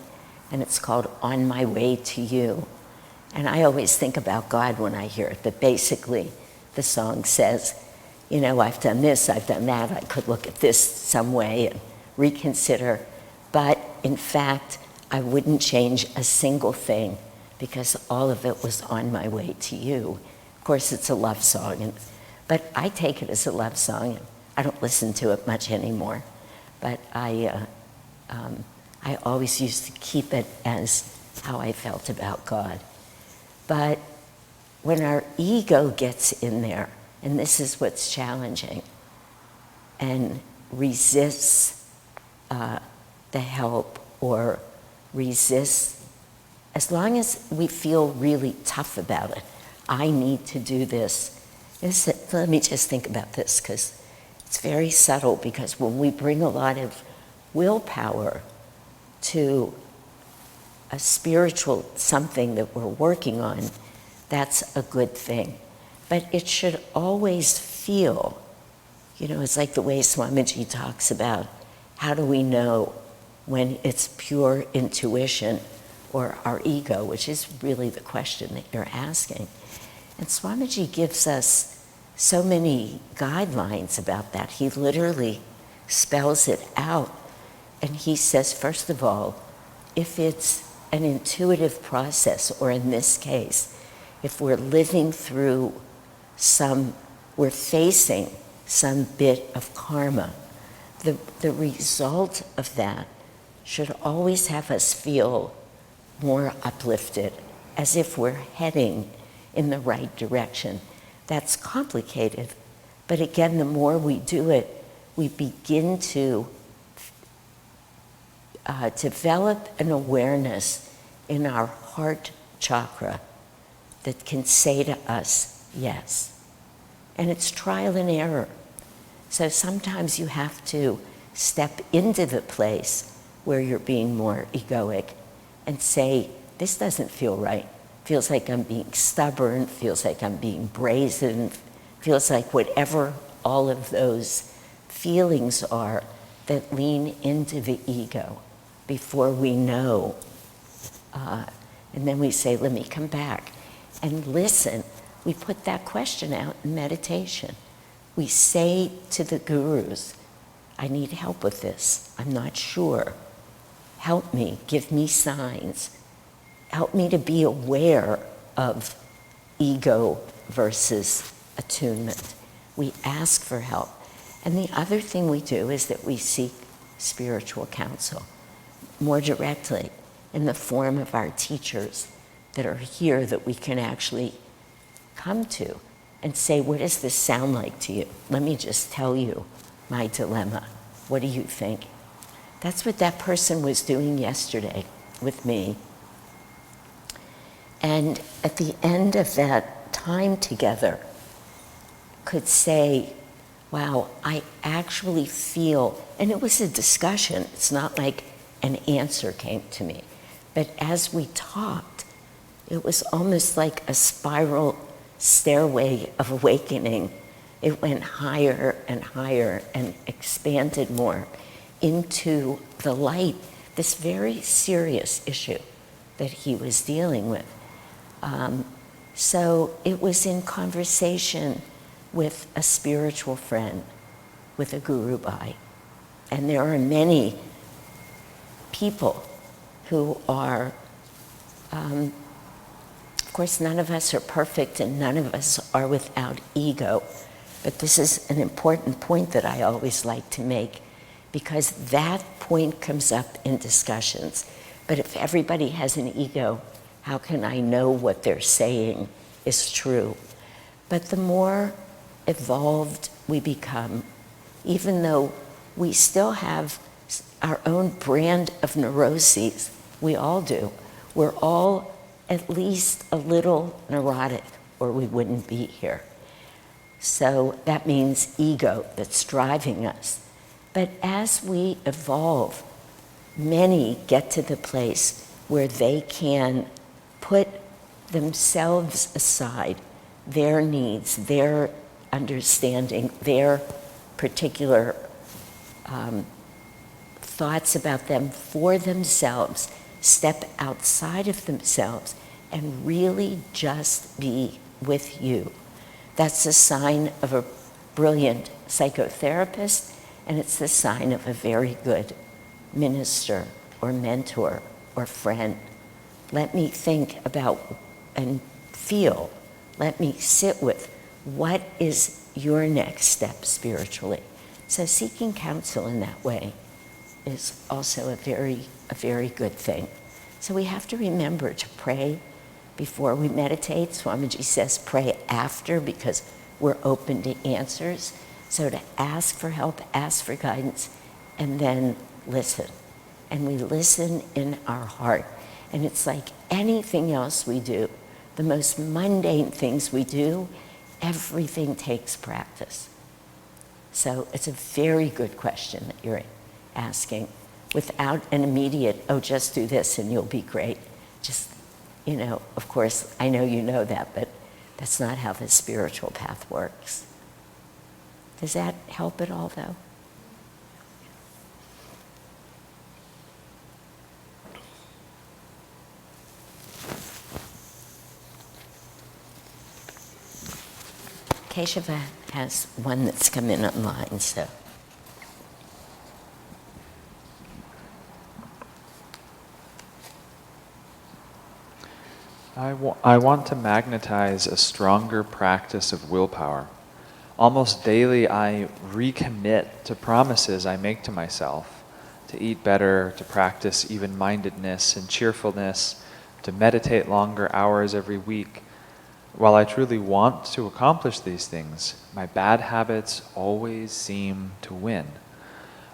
and it's called On My Way to You. And I always think about God when I hear it, but basically the song says, you know, I've done this, I've done that, I could look at this some way and reconsider. But in fact, I wouldn't change a single thing because all of it was on my way to you. Of course, it's a love song, but I take it as a love song. And I don't listen to it much anymore, but I always used to keep it as how I felt about God. But when our ego gets in there, and this is what's challenging, and resists the help or resists, as long as we feel really tough about it, I need to do this. Let me just think about this, because it's very subtle, because when we bring a lot of willpower to a spiritual something that we're working on, that's a good thing. But it should always feel, you know, it's like the way Swamiji talks about, how do we know when it's pure intuition or our ego, which is really the question that you're asking. And Swamiji gives us so many guidelines about that. He literally spells it out. And he says, first of all, if it's an intuitive process, or in this case, if we're living through we're facing some bit of karma, the result of that should always have us feel more uplifted, as if we're heading in the right direction. That's complicated, but again, the more we do it, we begin to develop an awareness in our heart chakra that can say to us, yes. And it's trial and error. So sometimes you have to step into the place where you're being more egoic and say, this doesn't feel right. Feels like I'm being stubborn, feels like I'm being brazen, feels like whatever all of those feelings are that lean into the ego before we know. And then we say, let me come back and listen. We put that question out in meditation. We say to the gurus, I need help with this. I'm not sure. Help me, give me signs. Help me to be aware of ego versus attunement. We ask for help. And the other thing we do is that we seek spiritual counsel more directly in the form of our teachers that are here that we can actually come to and say, what does this sound like to you? Let me just tell you my dilemma. What do you think? That's what that person was doing yesterday with me. And at the end of that time together, could say, wow, I actually feel, and it was a discussion, it's not like an answer came to me, but as we talked, it was almost like a spiral stairway of awakening. It went higher and expanded more into the light, this very serious issue that he was dealing with. So it was in conversation with a spiritual friend, with a guru bhai. And there are many people who are, of course, none of us are perfect and none of us are without ego. But this is an important point that I always like to make, because that point comes up in discussions. But if everybody has an ego, how can I know what they're saying is true? But the more evolved we become, even though we still have our own brand of neuroses, we all do. We're all at least a little neurotic, or we wouldn't be here. So that means ego that's driving us. But as we evolve, many get to the place where they can put themselves aside, their needs, their understanding, their particular thoughts about them for themselves, step outside of themselves and really just be with you. That's a sign of a brilliant psychotherapist, and it's the sign of a very good minister or mentor or friend. Let me think about and feel. Let me sit with what is your next step spiritually. So seeking counsel in that way is also a very good thing. So we have to remember to pray before we meditate. Swamiji says pray after because we're open to answers. So to ask for help, ask for guidance, and then listen. And we listen in our heart. And it's like anything else we do, the most mundane things we do, everything takes practice. So it's a very good question that you're asking without an immediate, oh, just do this and you'll be great. Just, of course, I know you know that, but that's not how the spiritual path works. Does that help at all, though? Keshava has one that's come in online, so. I want to magnetize a stronger practice of willpower. Almost daily, I recommit to promises I make to myself, to eat better, to practice even-mindedness and cheerfulness, to meditate longer hours every week. While I truly want to accomplish these things, my bad habits always seem to win.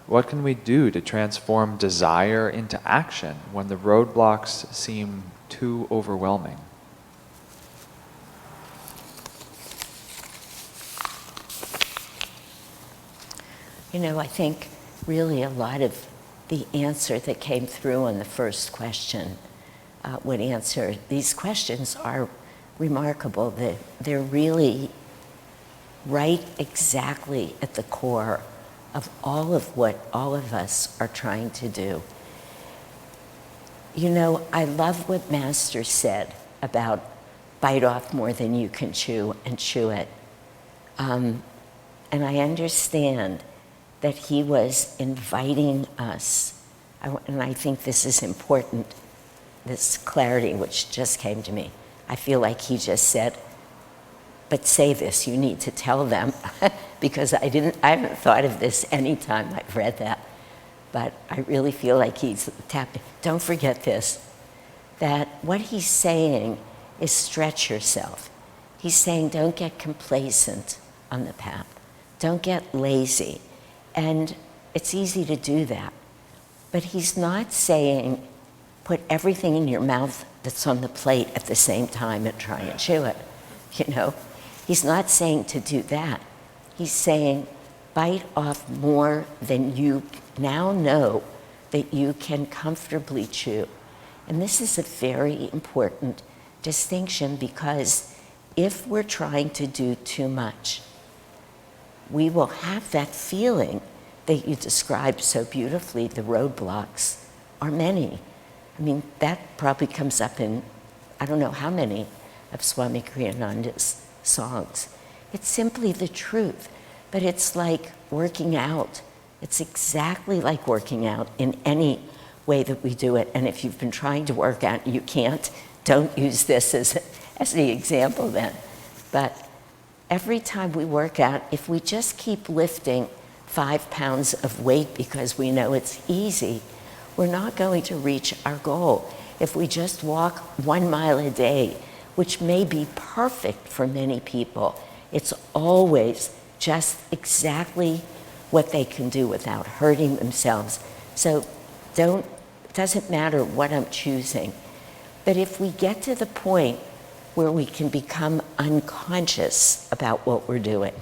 What can we do to transform desire into action when the roadblocks seem too overwhelming? I think really a lot of the answer that came through on the first question would answer. These questions are remarkable. They're really right exactly at the core of all of what all of us are trying to do. I love what Master said about bite off more than you can chew and chew it. And I understand that he was inviting us, and I think this is important, this clarity which just came to me. I feel like he just said, but say this, you need to tell them, because I haven't thought of this any time I've read that, but I really feel like he's tapping. Don't forget this, that what he's saying is stretch yourself. He's saying don't get complacent on the path. Don't get lazy. And it's easy to do that. But he's not saying put everything in your mouth that's on the plate at the same time and try and chew it. He's not saying to do that. He's saying bite off more than you now know that you can comfortably chew. And this is a very important distinction, because if we're trying to do too much, we will have that feeling that you described so beautifully. The roadblocks are many. I mean, that probably comes up in, I don't know how many of Swami Kriyananda's songs. It's simply the truth, but it's like working out. It's exactly like working out in any way that we do it. And if you've been trying to work out and you can't, don't use this as the example then. But every time we work out, if we just keep lifting 5 pounds of weight because we know it's easy, we're not going to reach our goal. If we just walk 1 mile a day, which may be perfect for many people, it's always just exactly what they can do without hurting themselves. So it doesn't matter what I'm choosing. But if we get to the point where we can become unconscious about what we're doing,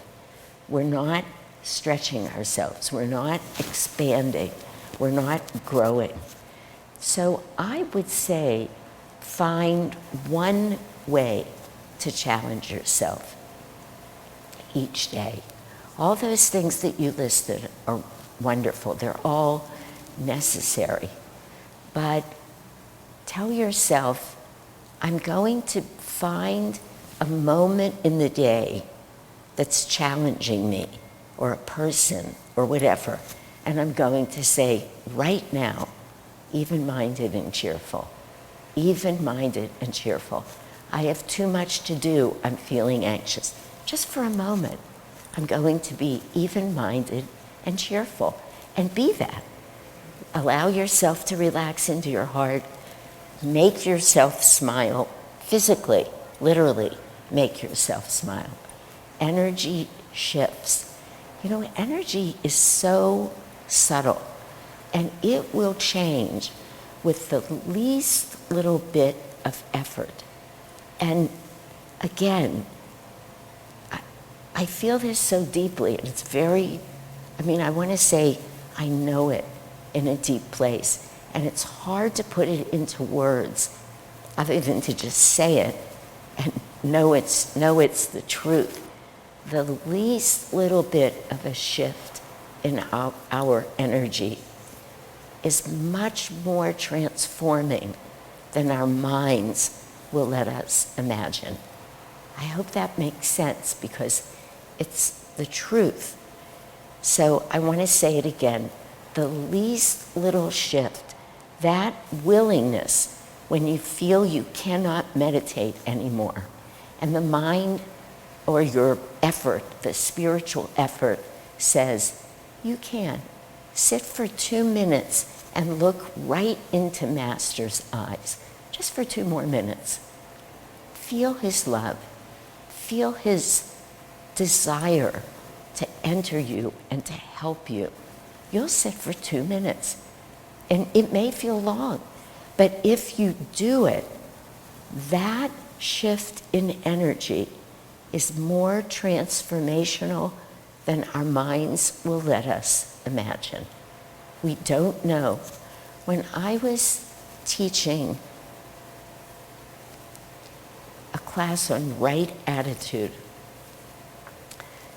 we're not stretching ourselves, we're not expanding, we're not growing. So I would say find one way to challenge yourself each day. All those things that you listed are wonderful. They're all necessary. But tell yourself, I'm going to find a moment in the day that's challenging me, or a person, or whatever. And I'm going to say, right now, even-minded and cheerful. Even-minded and cheerful. I have too much to do. I'm feeling anxious. Just for a moment, I'm going to be even-minded and cheerful. And be that. Allow yourself to relax into your heart. Make yourself smile physically, literally, make yourself smile. Energy shifts. You know, energy is so subtle, and it will change with the least little bit of effort. And again, I feel this so deeply, and it's very, I want to say I know it in a deep place, and it's hard to put it into words other than to just say it and know it's the truth. The least little bit of a shift in our energy is much more transforming than our minds will let us imagine. I hope that makes sense, because it's the truth. So I want to say it again. The least little shift, that willingness when you feel you cannot meditate anymore, and the mind or your effort, the spiritual effort, says, you can. Sit for 2 minutes and look right into Master's eyes, just for 2 more minutes. Feel his love. Feel his desire to enter you and to help you. You'll sit for 2 minutes, and it may feel long, but if you do it, that shift in energy is more transformational than our minds will let us imagine. We don't know. When I was teaching a class on right attitude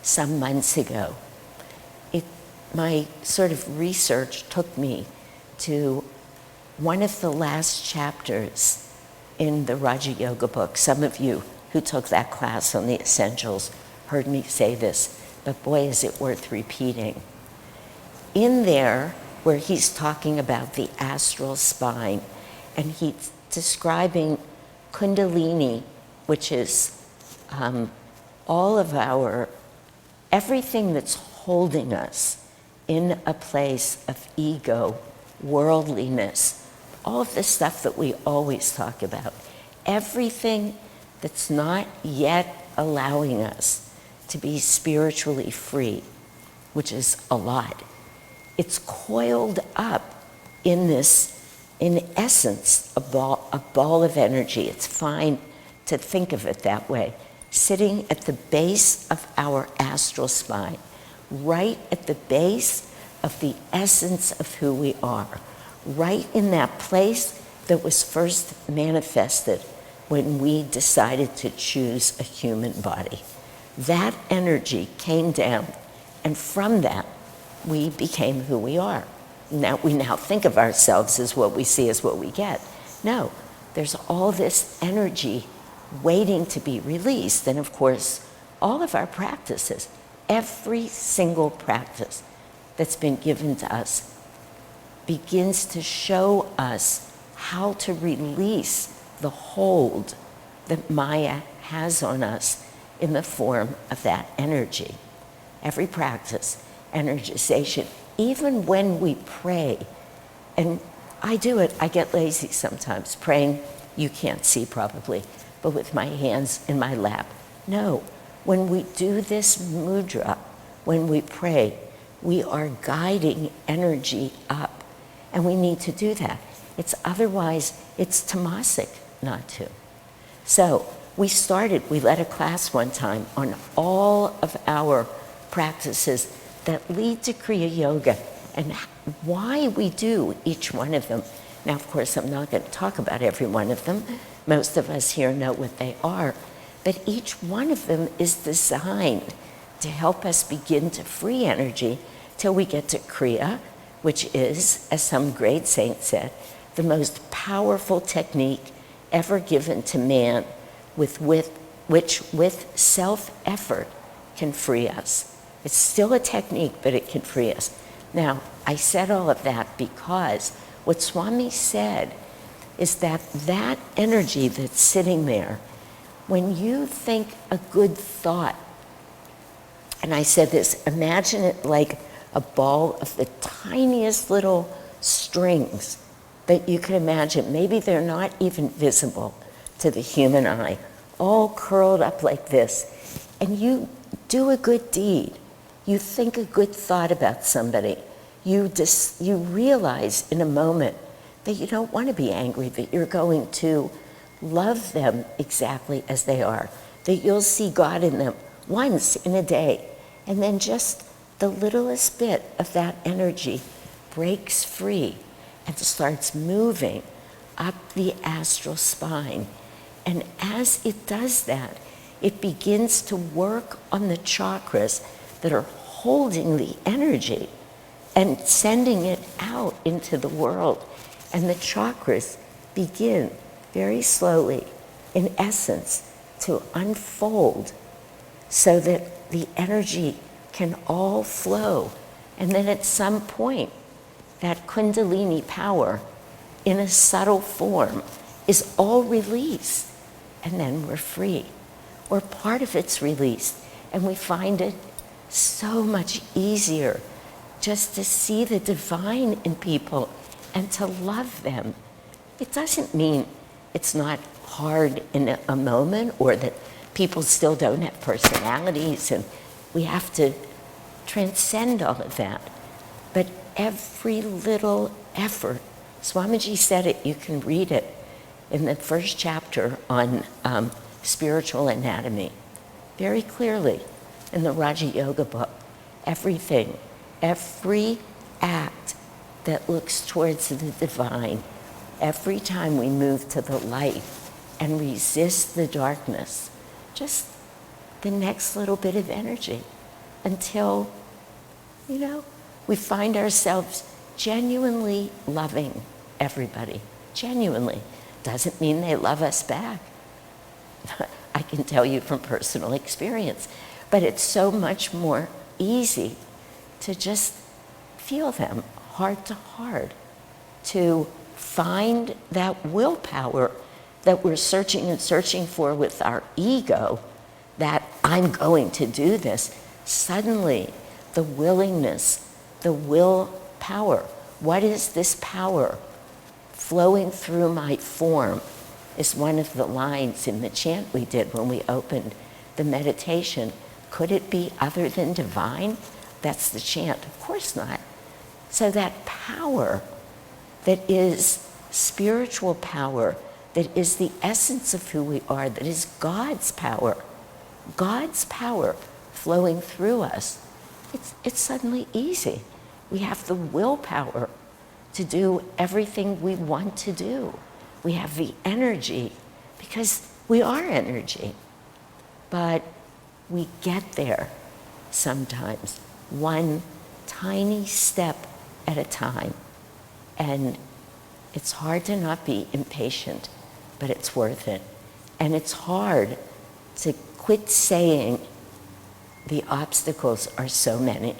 some months ago, my sort of research took me to one of the last chapters in the Raja Yoga book. Some of you who took that class on the essentials heard me say this, but boy, is it worth repeating. In there, where he's talking about the astral spine, and he's describing Kundalini, which is all of everything that's holding us in a place of ego, worldliness, all of the stuff that we always talk about. Everything that's not yet allowing us to be spiritually free, which is a lot. It's coiled up in essence, a ball of energy. It's fine to think of it that way. Sitting at the base of our astral spine, right at the base of the essence of who we are, right in that place that was first manifested when we decided to choose a human body. That energy came down, and from that, we became who we are. Now, we now think of ourselves as what we see as what we get. No, there's all this energy waiting to be released. And of course, all of our practices, every single practice that's been given to us begins to show us how to release the hold that Maya has on us in the form of that energy. Every practice, energization, even when we pray, and I do it, I get lazy sometimes, praying, you can't see probably, but with my hands in my lap. No, when we do this mudra, when we pray, we are guiding energy up, and we need to do that. Otherwise, it's tamasic not to. So we led a class one time on all of our practices that lead to Kriya Yoga and why we do each one of them. Now, of course, I'm not going to talk about every one of them. Most of us here know what they are. But each one of them is designed to help us begin to free energy till we get to Kriya, which is, as some great saint said, the most powerful technique ever given to man, which with self-effort can free us. It's still a technique, but it can free us. Now, I said all of that because what Swami said is that that energy that's sitting there, when you think a good thought, and I said this, imagine it like a ball of the tiniest little strings that you can imagine. Maybe they're not even visible to the human eye, all curled up like this. And you do a good deed. You think a good thought about somebody. You realize in a moment that you don't want to be angry, that you're going to love them exactly as they are, that you'll see God in them once in a day. And then just the littlest bit of that energy breaks free and starts moving up the astral spine. And as it does that, it begins to work on the chakras that are holding the energy and sending it out into the world. And the chakras begin very slowly, in essence, to unfold so that the energy can all flow. And then at some point, that Kundalini power in a subtle form is all released. And then we're free. Or part of it's released. And we find it so much easier just to see the divine in people and to love them. It doesn't mean it's not hard in a moment, or that people still don't have personalities and we have to transcend all of that. But every little effort, Swamiji said it, you can read it in the first chapter on spiritual anatomy, very clearly in the Raja Yoga book. Everything, every act that looks towards the divine, every time we move to the light and resist the darkness, just the next little bit of energy until, we find ourselves genuinely loving everybody. Genuinely. Doesn't mean they love us back. I can tell you from personal experience. But it's so much more easy to just feel them heart to heart, to find that willpower that we're searching and searching for with our ego, that I'm going to do this. Suddenly, the willingness, the willpower, what is this power flowing through my form, is one of the lines in the chant we did when we opened the meditation. Could it be other than divine? That's the chant. Of course not. So that power that is spiritual power, that is the essence of who we are, that is God's power flowing through us, it's suddenly easy. We have the willpower to do everything we want to do. We have the energy, because we are energy. But we get there sometimes, one tiny step at a time. And it's hard to not be impatient, but it's worth it. And it's hard to quit saying the obstacles are so many.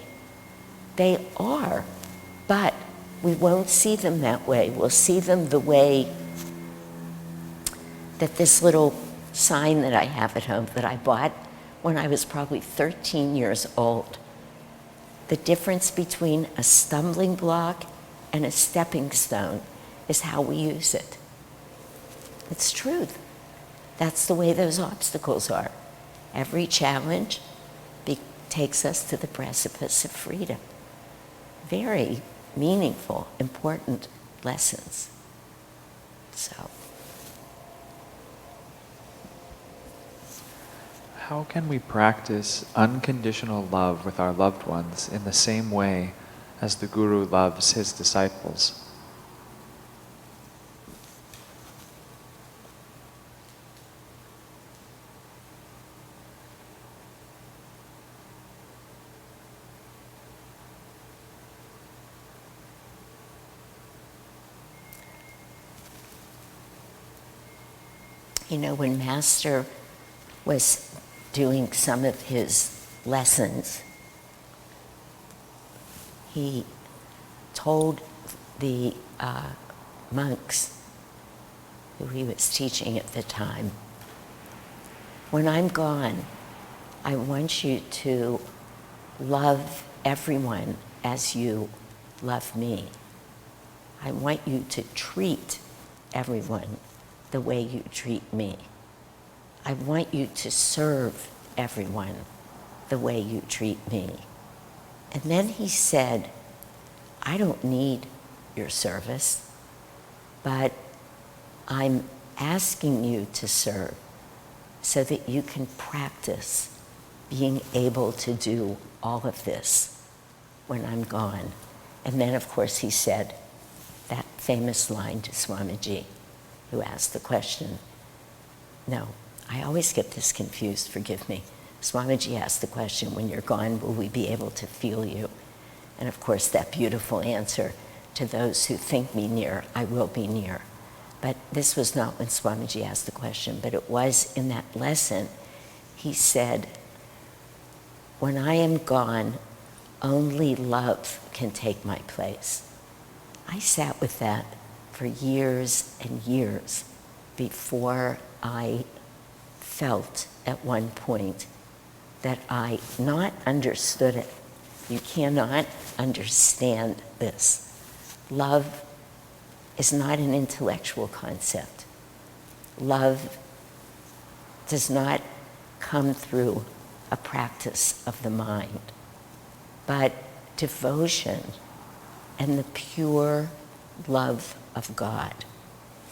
They are, but we won't see them that way. We'll see them the way that this little sign that I have at home that I bought when I was probably 13 years old. The difference between a stumbling block and a stepping stone is how we use it. It's truth. That's the way those obstacles are. Every challenge takes us to the precipice of freedom. Very meaningful, important lessons. So. How can we practice unconditional love with our loved ones in the same way as the Guru loves his disciples? When Master was doing some of his lessons, he told the monks who he was teaching at the time, when I'm gone, I want you to love everyone as you love me. I want you to treat everyone the way you treat me. I want you to serve everyone the way you treat me. And then he said, I don't need your service, but I'm asking you to serve so that you can practice being able to do all of this when I'm gone. And then, of course, he said that famous line to Swamiji, who asked the question. No, I always get this confused, forgive me. Swamiji asked the question, when you're gone, will we be able to feel you? And of course, that beautiful answer, to those who think me near, I will be near. But this was not when Swamiji asked the question, but it was in that lesson. He said, when I am gone, only love can take my place. I sat with that for years and years before I felt at one point that I not understood it. You cannot understand this. Love is not an intellectual concept. Love does not come through a practice of the mind, but devotion and the pure love of God,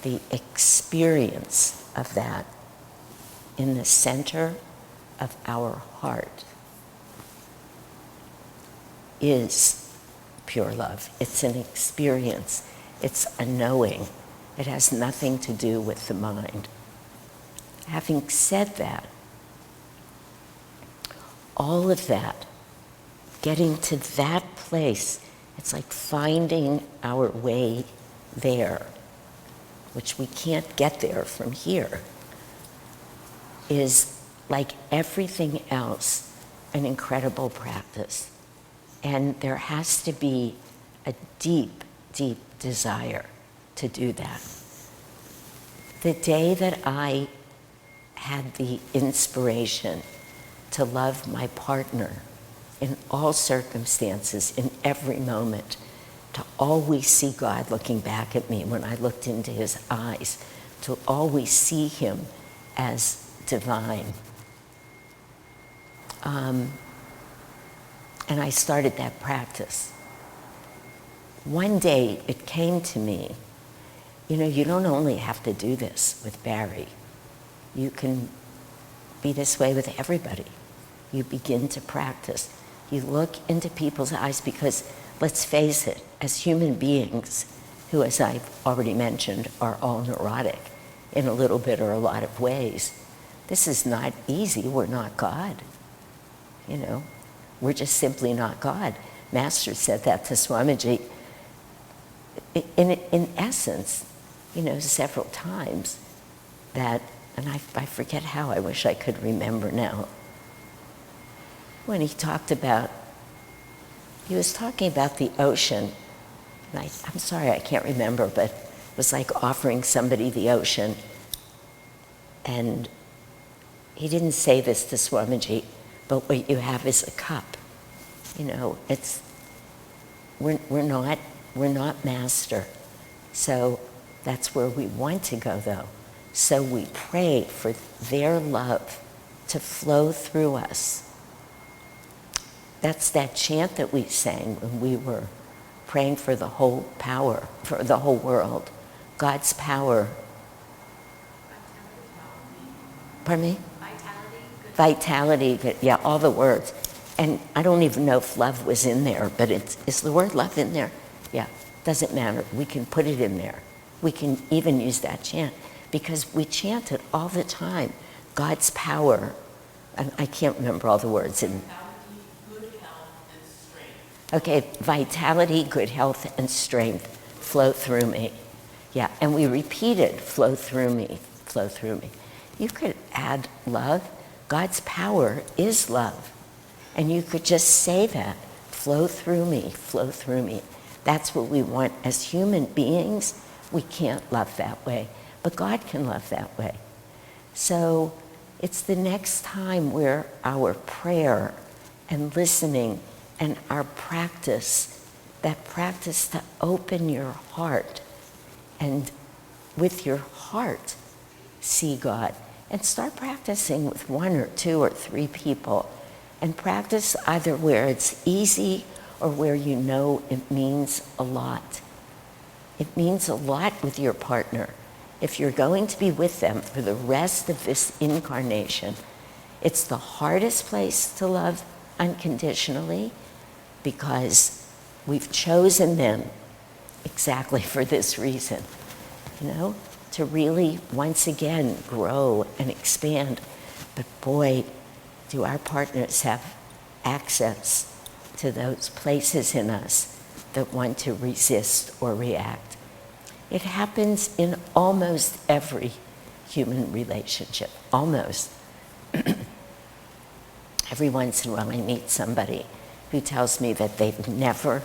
the experience of that in the center of our heart is pure love. It's an experience. It's a knowing. It has nothing to do with the mind. Having said that, all of that, getting to that place, it's like finding our way there, which we can't get there from here, is like everything else, an incredible practice. And there has to be a deep, deep desire to do that. The day that I had the inspiration to love my partner in all circumstances, in every moment, to always see God looking back at me when I looked into his eyes, to always see him as divine. And I started that practice. One day it came to me, you don't only have to do this with Barry. You can be this way with everybody. You begin to practice. You look into people's eyes because, let's face it, as human beings, who, as I've already mentioned, are all neurotic in a little bit or a lot of ways, this is not easy. We're not God. We're just simply not God. Master said that to Swamiji in essence, several times, that, and I forget how, I wish I could remember now, when he was talking about the ocean, and I'm sorry, I can't remember, but it was like offering somebody the ocean, and he didn't say this to Swamiji, but what you have is a cup. We're not master. So that's where we want to go, though. So we pray for their love to flow through us. That's that chant that we sang when we were praying for the whole power, for the whole world. God's power. Pardon me? Vitality, yeah, all the words. And I don't even know if love was in there, but is the word love in there? Yeah, doesn't matter. We can put it in there. We can even use that chant because we chant it all the time. God's power, and I can't remember all the words. Good health and strength. Okay, vitality, good health, and strength flow through me. Yeah, and we repeat it, flow through me, flow through me. You could add love. God's power is love. And you could just say that, flow through me, flow through me. That's what we want as human beings. We can't love that way, but God can love that way. So it's the next time where our prayer and listening and our practice, that practice to open your heart and with your heart see God. And start practicing with 1 or 2 or 3 people. And practice either where it's easy or where you know it means a lot. It means a lot with your partner. If you're going to be with them for the rest of this incarnation, it's the hardest place to love unconditionally because we've chosen them exactly for this reason, to really once again grow and expand. But boy, do our partners have access to those places in us that want to resist or react. It happens in almost every human relationship, almost. Every once in a while I meet somebody who tells me that they've never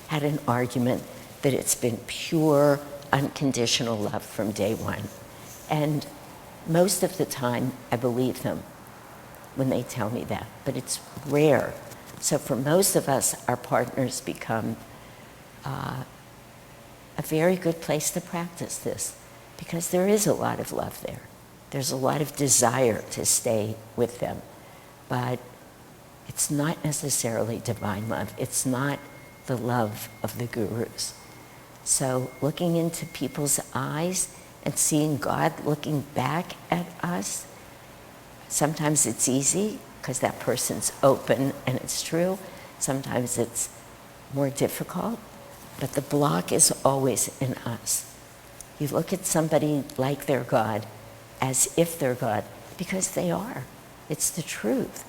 had an argument, that it's been pure, unconditional love from day one. And most of the time I believe them when they tell me that, but it's rare. So for most of us, our partners become a very good place to practice this because there is a lot of love there. There's a lot of desire to stay with them, but it's not necessarily divine love. It's not the love of the gurus. So looking into people's eyes and seeing God looking back at us, sometimes it's easy because that person's open and it's true. Sometimes it's more difficult, but the block is always in us. You look at somebody like they're God, as if they're God, because they are. It's the truth.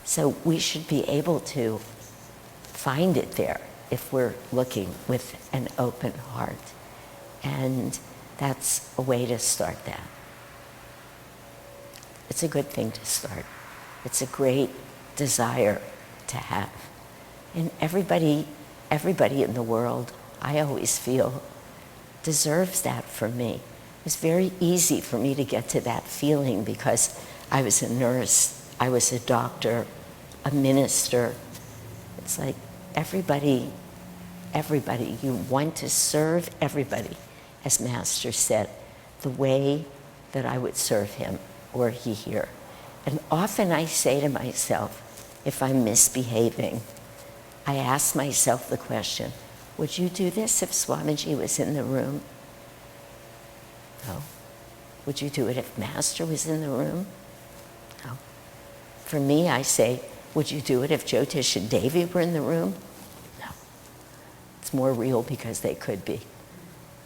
So we should be able to find it there if we're looking with an open heart. And that's a way to start that. It's a good thing to start. It's a great desire to have. And everybody in the world, I always feel, deserves that from me. It's very easy for me to get to that feeling because I was a nurse, I was a doctor, a minister. It's like everybody, you want to serve everybody, as Master said, the way that I would serve him or he here. And often I say to myself, if I'm misbehaving, I ask myself the question, would you do this if Swamiji was in the room? No. Would you do it if Master was in the room? No. For me, I say, would you do it if Jyotish and Devi were in the room? No. It's more real because they could be.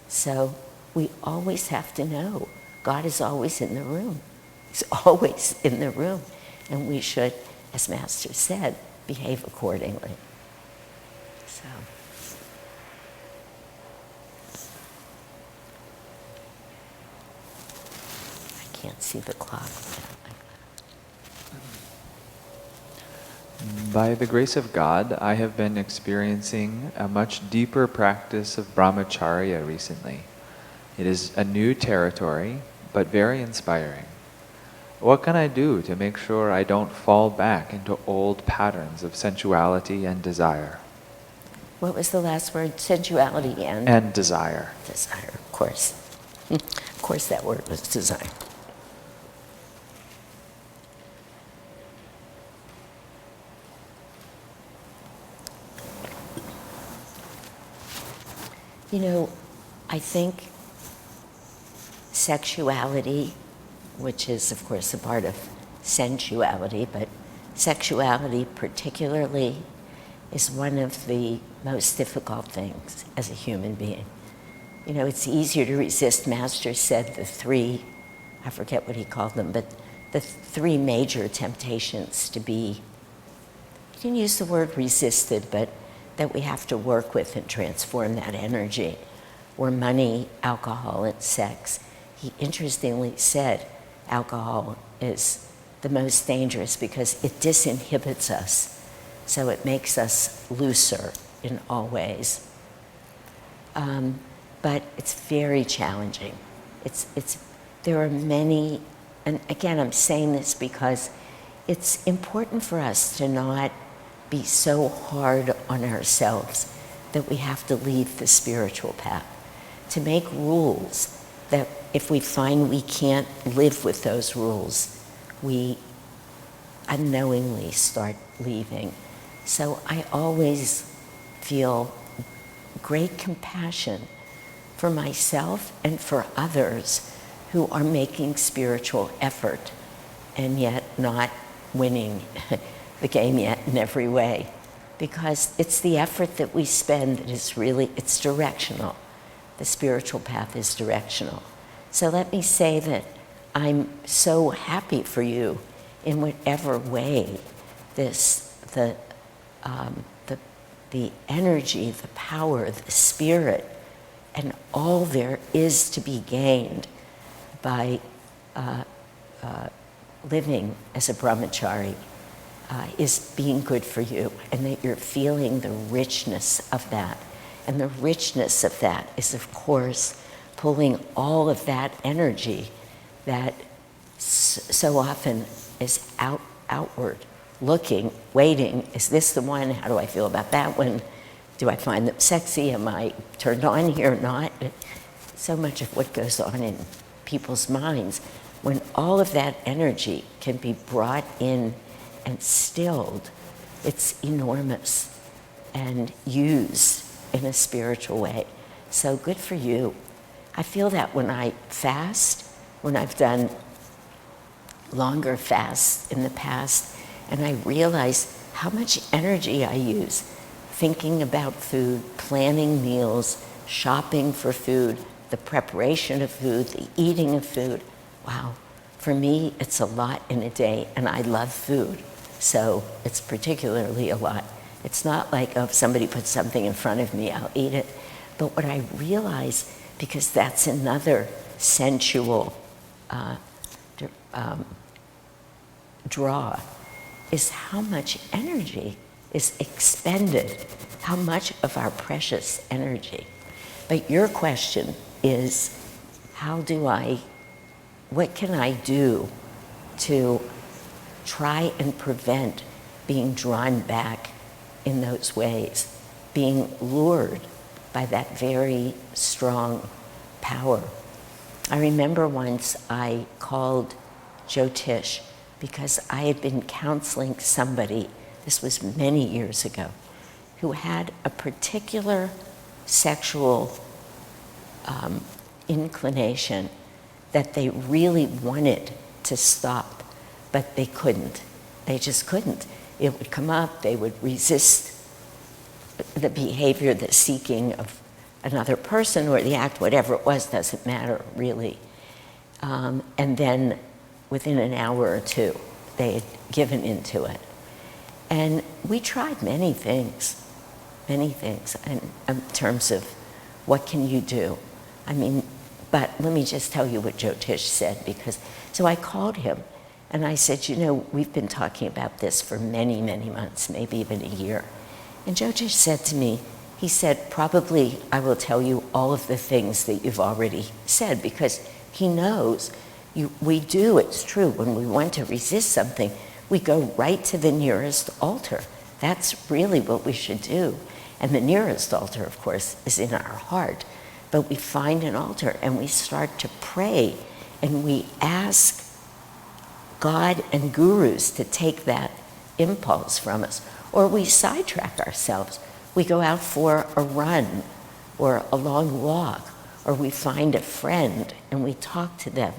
So we always have to know God is always in the room. He's always in the room. And we should, as Master said, behave accordingly. So. I can't see the clock. By the grace of God, I have been experiencing a much deeper practice of brahmacharya recently. It is a new territory, but very inspiring. What can I do to make sure I don't fall back into old patterns of sensuality and desire? What was the last word? Sensuality and? And desire. Desire, of course. Of course that word was desire. I think sexuality, which is of course a part of sensuality, but sexuality particularly is one of the most difficult things as a human being. It's easier to resist. Master said the 3, I forget what he called them, but the 3 major temptations to be, he didn't use the word resisted, but that we have to work with and transform that energy, were money, alcohol, and sex. He interestingly said alcohol is the most dangerous because it disinhibits us. So it makes us looser in all ways. But it's very challenging. There are many, and again, I'm saying this because it's important for us to not be so hard on ourselves that we have to leave the spiritual path. To make rules that if we find we can't live with those rules, we unknowingly start leaving. So I always feel great compassion for myself and for others who are making spiritual effort and yet not winning the game yet in every way. Because it's the effort that we spend that is really, it's directional. The spiritual path is directional. So let me say that I'm so happy for you in whatever way the energy, the power, the spirit, and all there is to be gained by living as a brahmachari is being good for you, and that you're feeling the richness of that. And the richness of that is, of course, pulling all of that energy that so often is outward, looking, waiting, is this the one? How do I feel about that one? Do I find them sexy? Am I turned on here or not? So much of what goes on in people's minds, when all of that energy can be brought in and stilled, it's enormous and used in a spiritual way. So good for you. I feel that when I fast, when I've done longer fasts in the past, and I realize how much energy I use thinking about food, planning meals, shopping for food, the preparation of food, the eating of food. Wow, for me, it's a lot in a day, and I love food, so it's particularly a lot. It's not like, oh, if somebody puts something in front of me, I'll eat it. But what I realize, because that's another sensual draw, is how much energy is expended, how much of our precious energy. But your question is, what can I do to try and prevent being drawn back in those ways, being lured by that very strong power? I remember once I called Jyotish because I had been counseling somebody, this was many years ago, who had a particular sexual inclination that they really wanted to stop, but they couldn't. They just couldn't. It would come up, they would resist the behavior, the seeking of another person or the act, whatever it was, doesn't matter really. And then within an hour or two, they had given into it. And we tried many things in terms of what can you do. I mean, but let me just tell you what Jyotish said, so I called him and I said, we've been talking about this for many, many months, maybe even a year. And Jyotish said to me, he said, probably I will tell you all of the things that you've already said, because he knows we do, it's true, when we want to resist something, we go right to the nearest altar. That's really what we should do. And the nearest altar, of course, is in our heart. But we find an altar and we start to pray and we ask God and gurus to take that impulse from us. Or we sidetrack ourselves. We go out for a run or a long walk, or we find a friend and we talk to them.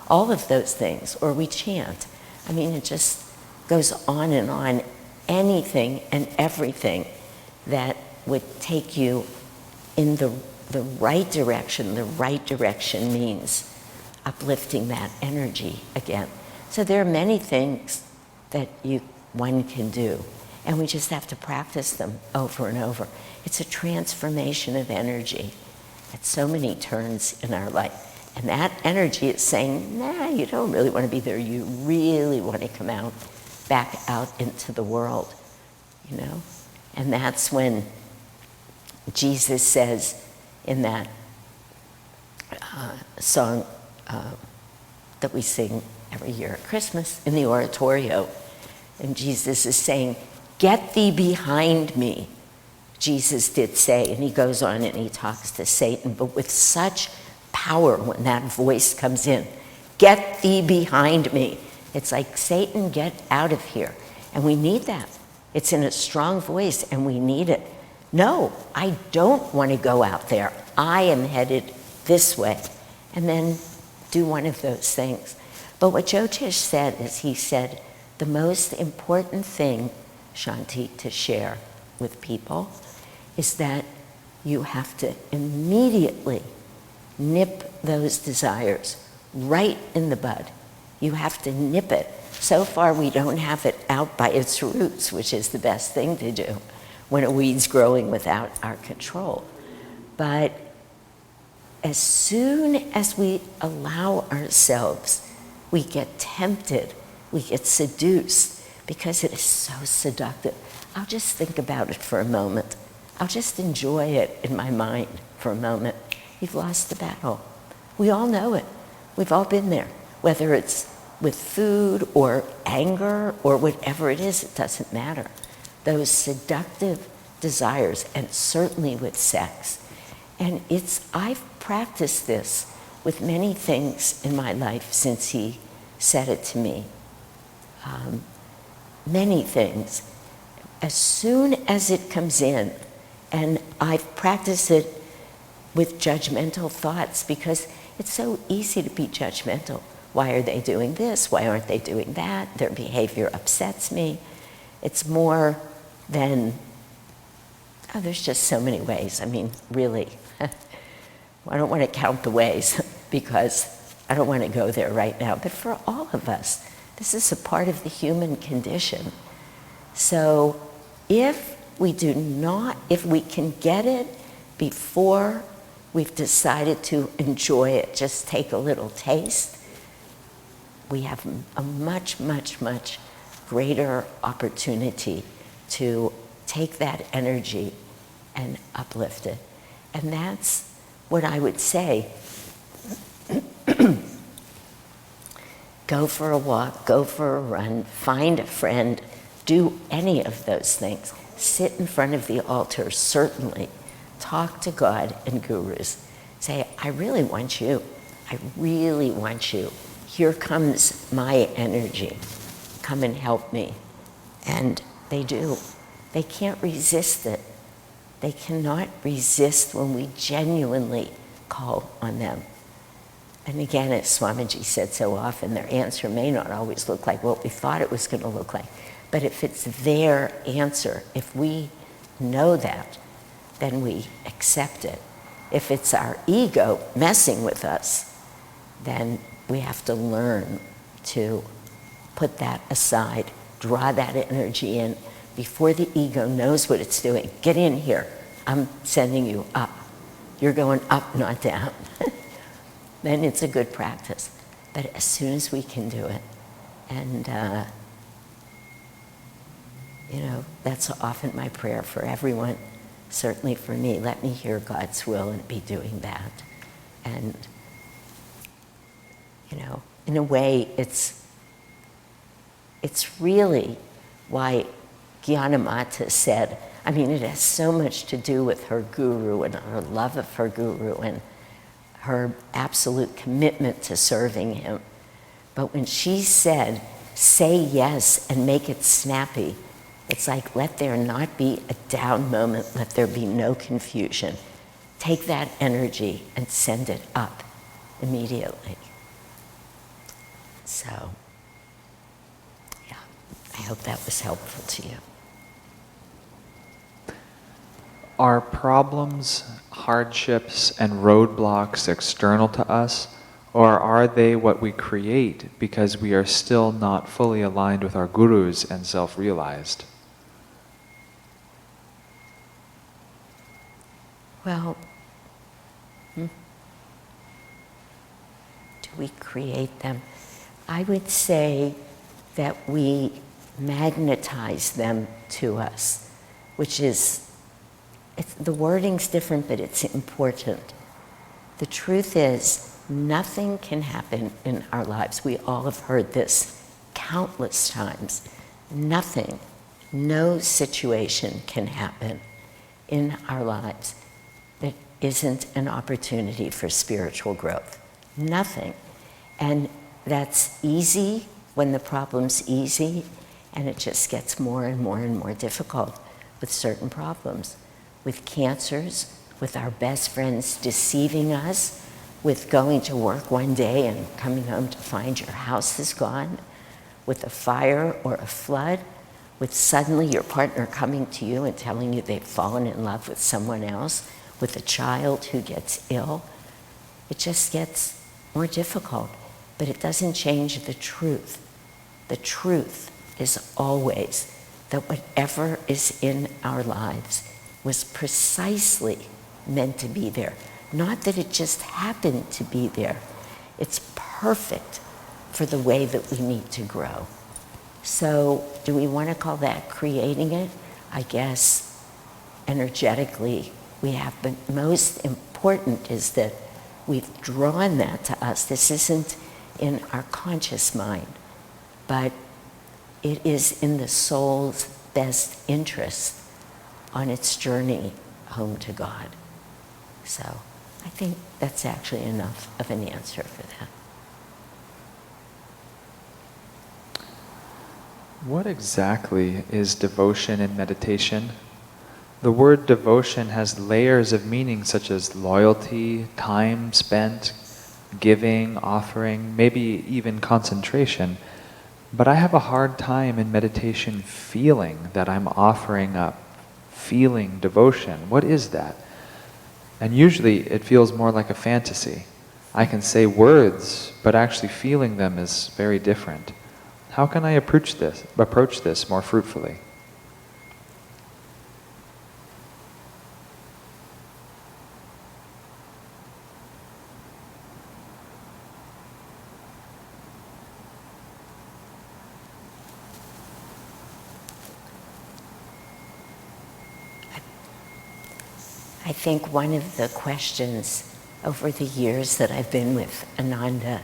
All of those things, or we chant. I mean, it just goes on and on. Anything and everything that would take you in the right direction. The right direction means uplifting that energy again. So there are many things that one can do, and we just have to practice them over and over. It's a transformation of energy at so many turns in our life. And that energy is saying, nah, you don't really want to be there. You really want to come out, back out into the world, you know? And that's when Jesus says in that song that we sing every year at Christmas in the oratorio, and Jesus is saying, "Get thee behind me," Jesus did say, and he goes on and he talks to Satan, but with such power when that voice comes in, "Get thee behind me." It's like, Satan, get out of here. And we need that. It's in a strong voice and we need it. No, I don't want to go out there. I am headed this way. And then do one of those things. But what Jyotish said is, he said, the most important thing, Shanti, to share with people is that you have to immediately nip those desires right in the bud. You have to nip it. So far we don't have it out by its roots, which is the best thing to do when a weed's growing without our control. But as soon as we allow ourselves, we get tempted, we get seduced, because it is so seductive. I'll just think about it for a moment. I'll just enjoy it in my mind for a moment. You've lost the battle. We all know it. We've all been there. Whether it's with food or anger or whatever it is, it doesn't matter. Those seductive desires, and certainly with sex. And I've practiced this with many things in my life since he said it to me. Many things. As soon as it comes in, and I've practiced it with judgmental thoughts, because it's so easy to be judgmental. Why are they doing this? Why aren't they doing that? Their behavior upsets me. It's more than, there's just so many ways. I mean, really. I don't want to count the ways because I don't want to go there right now. But for all of us, this is a part of the human condition. So if we can get it before we've decided to enjoy it, just take a little taste, we have a much, much, much greater opportunity to take that energy and uplift it. And that's what I would say. Go for a walk, go for a run, find a friend, do any of those things. Sit in front of the altar, certainly. Talk to God and gurus. Say, I really want you. I really want you. Here comes my energy. Come and help me. And they do. They can't resist it. They cannot resist when we genuinely call on them. And again, as Swamiji said so often, their answer may not always look like what we thought it was going to look like. But if it's their answer, if we know that, then we accept it. If it's our ego messing with us, then we have to learn to put that aside, draw that energy in before the ego knows what it's doing. Get in here. I'm sending you up. You're going up, not down. Then it's a good practice. But as soon as we can do it, and that's often my prayer for everyone, certainly for me. Let me hear God's will and be doing that. And, in a way, it's really why Gyanamata said, it has so much to do with her guru and her love of her guru and her absolute commitment to serving him. But when she said, say yes and make it snappy, it's like, let there not be a down moment, let there be no confusion. Take that energy and send it up immediately. So, yeah, I hope that was helpful to you. Are problems, hardships, and roadblocks external to us, or are they what we create because we are still not fully aligned with our gurus and self-realized? Well, we create them? I would say that we magnetize them to us, which is, the wording's different, but it's important. The truth is, nothing can happen in our lives. We all have heard this countless times. Nothing, no situation can happen in our lives that isn't an opportunity for spiritual growth. Nothing. And that's easy when the problem's easy, and it just gets more and more and more difficult with certain problems. With cancers, with our best friends deceiving us, with going to work one day and coming home to find your house is gone, with a fire or a flood, with suddenly your partner coming to you and telling you they've fallen in love with someone else, with a child who gets ill. It just gets more difficult, but it doesn't change the truth. The truth is always that whatever is in our lives was precisely meant to be there. Not that it just happened to be there. It's perfect for the way that we need to grow. So do we want to call that creating it? I guess energetically we have, but most important is that we've drawn that to us. This isn't in our conscious mind, but it is in the soul's best interest on its journey home to God. So I think that's actually enough of an answer for that. What exactly is devotion and meditation? The word devotion has layers of meaning such as loyalty, time spent, giving, offering, maybe even concentration. But I have a hard time in meditation feeling that I'm offering up, feeling devotion. What is that? And usually it feels more like a fantasy. I can say words, but actually feeling them is very different. How can I approach this more fruitfully? I think one of the questions over the years that I've been with Ananda,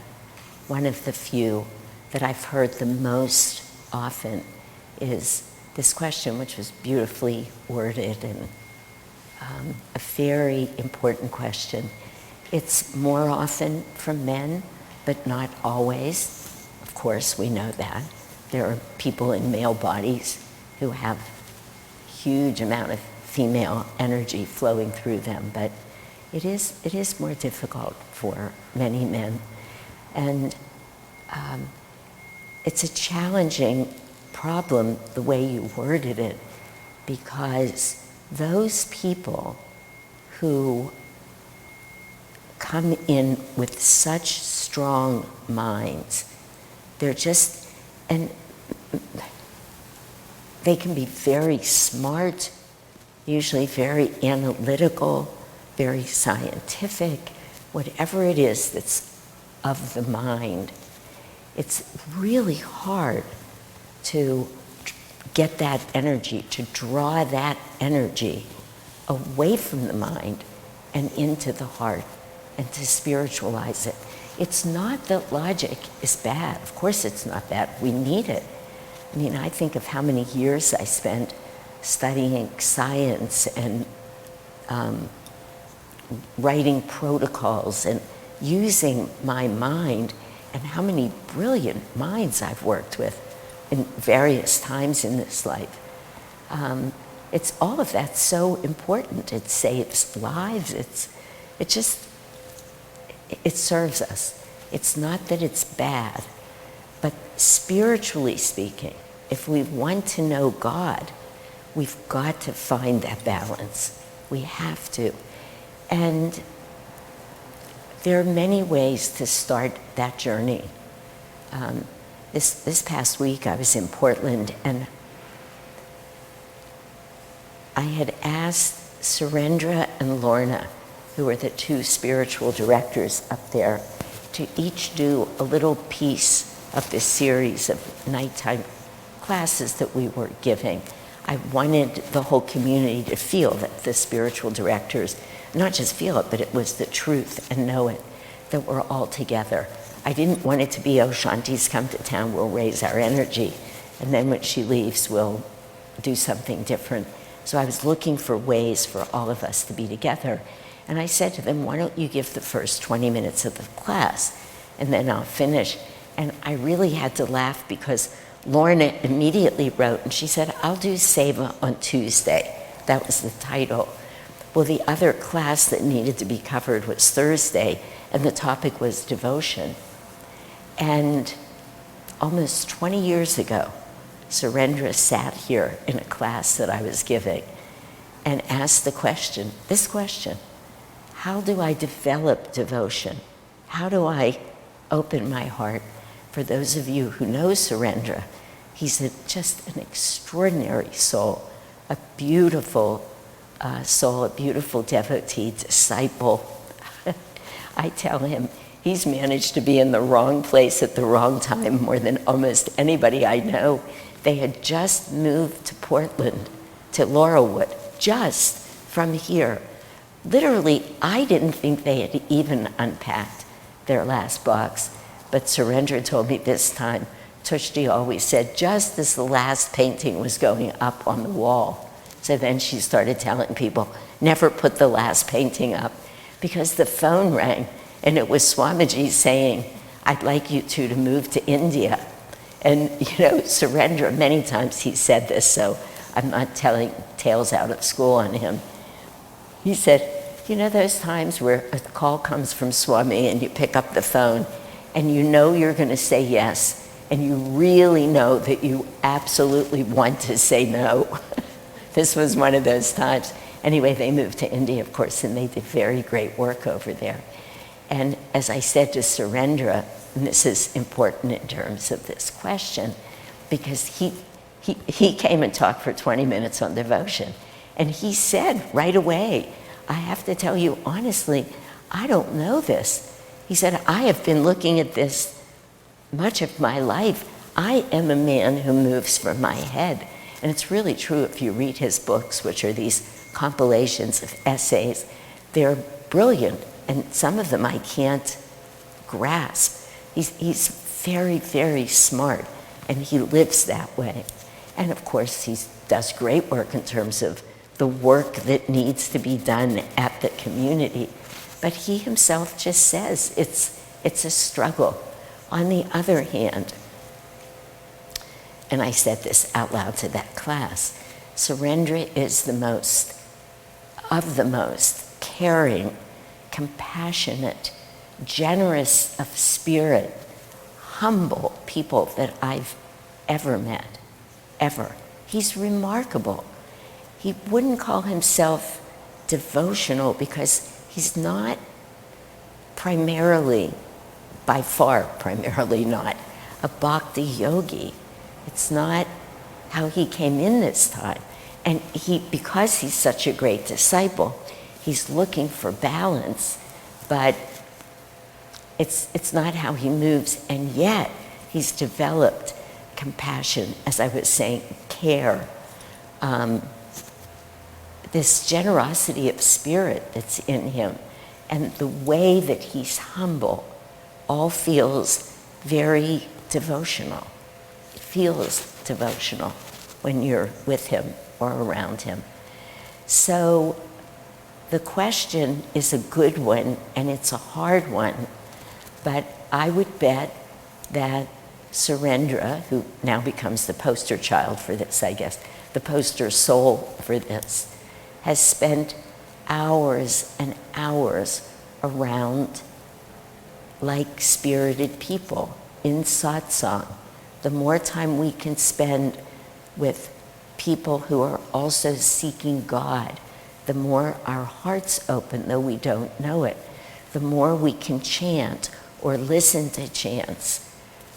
one of the few that I've heard the most often is this question, which was beautifully worded and a very important question. It's more often from men, but not always. Of course, we know that. There are people in male bodies who have huge amount of female energy flowing through them, but it is more difficult for many men. And it's a challenging problem, the way you worded it, because those people who come in with such strong minds, they're just, and they can be very smart, usually very analytical, very scientific, whatever it is that's of the mind. It's really hard to get that energy, to draw that energy away from the mind and into the heart and to spiritualize it. It's not that logic is bad. Of course it's not bad. We need it. I mean, I think of how many years I spent studying science and writing protocols and using my mind, and how many brilliant minds I've worked with in various times in this life. It's all of that so important. It saves lives. It serves us. It's not that it's bad, but spiritually speaking, if we want to know God, we've got to find that balance. We have to. And there are many ways to start that journey. This past week I was in Portland, and I had asked Surendra and Lorna, who are the two spiritual directors up there, to each do a little piece of this series of nighttime classes that we were giving. I wanted the whole community to feel that the spiritual directors, not just feel it, but it was the truth and know it, that we're all together. I didn't want it to be, oh, Shanti's come to town, we'll raise our energy, and then when she leaves, we'll do something different. So I was looking for ways for all of us to be together. And I said to them, why don't you give the first 20 minutes of the class, and then I'll finish. And I really had to laugh because Lorna immediately wrote, and she said, I'll do Seva on Tuesday. That was the title. Well, the other class that needed to be covered was Thursday, and the topic was devotion. And almost 20 years ago, Surendra sat here in a class that I was giving and asked the question, this question, how do I develop devotion? How do I open my heart? For those of you who know Surendra, he's just an extraordinary soul, a beautiful soul, a beautiful devotee, disciple. I tell him he's managed to be in the wrong place at the wrong time more than almost anybody I know. They had just moved to Portland, to Laurelwood, just from here. Literally, I didn't think they had even unpacked their last box, but Surendra told me this time, Tushti always said, just as the last painting was going up on the wall. So then she started telling people, never put the last painting up, because the phone rang, and it was Swamiji saying, I'd like you two to move to India. And, Surendra, many times he said this, so I'm not telling tales out of school on him. He said, those times where a call comes from Swami and you pick up the phone and you know you're going to say yes, and you really know that you absolutely want to say no. This was one of those times. Anyway, they moved to India, of course, and they did very great work over there. And as I said to Surendra, and this is important in terms of this question, because he came and talked for 20 minutes on devotion, and he said right away, I have to tell you honestly, I don't know this. He said, I have been looking at this much of my life. I am a man who moves from my head. And it's really true if you read his books, which are these compilations of essays. They're brilliant, and some of them I can't grasp. He's very, very smart, and he lives that way. And of course, he does great work in terms of the work that needs to be done at the community. But he himself just says it's a struggle. On the other hand, and I said this out loud to that class, Surendra is the most caring, compassionate, generous of spirit, humble people that I've ever met, ever. He's remarkable. He wouldn't call himself devotional because he's not primarily, by far primarily not, a bhakti yogi. It's not how he came in this time. And because he's such a great disciple, he's looking for balance, but it's not how he moves, and yet he's developed compassion, as I was saying, care, this generosity of spirit that's in him, and the way that he's humble all feels very devotional. It feels devotional when you're with him or around him. So the question is a good one, and it's a hard one, but I would bet that Surendra, who now becomes the poster child for this, I guess, the poster soul for this, has spent hours and hours around like-spirited people in satsang. The more time we can spend with people who are also seeking God, the more our hearts open, though we don't know it. The more we can chant or listen to chants,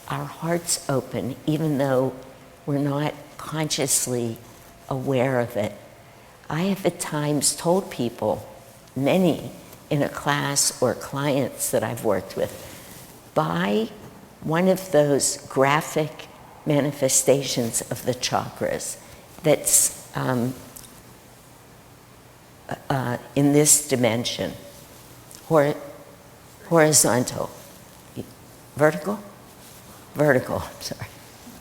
our hearts open, even though we're not consciously aware of it. I have at times told people, many in a class or clients that I've worked with, buy one of those graphic manifestations of the chakras that's in this dimension, horizontal, vertical, sorry.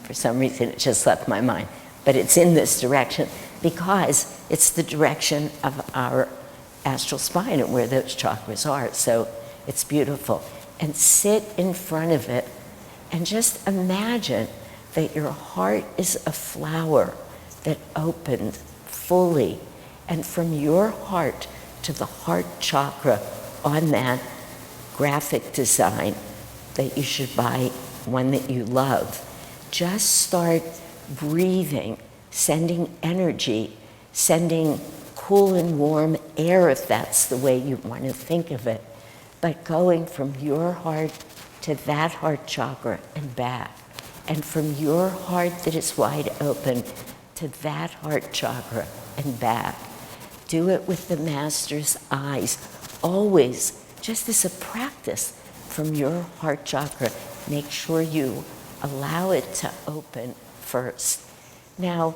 For some reason it just left my mind. But it's in this direction because it's the direction of our astral spine and where those chakras are. So it's beautiful. And sit in front of it and just imagine that your heart is a flower that opened fully. And from your heart to the heart chakra on that graphic design that you should buy, one that you love, just start breathing, sending energy, sending cool and warm air if that's the way you want to think of it, but going from your heart to that heart chakra and back, and from your heart that is wide open to that heart chakra and back. Do it with the master's eyes, always, just as a practice from your heart chakra. Make sure you allow it to open first. Now,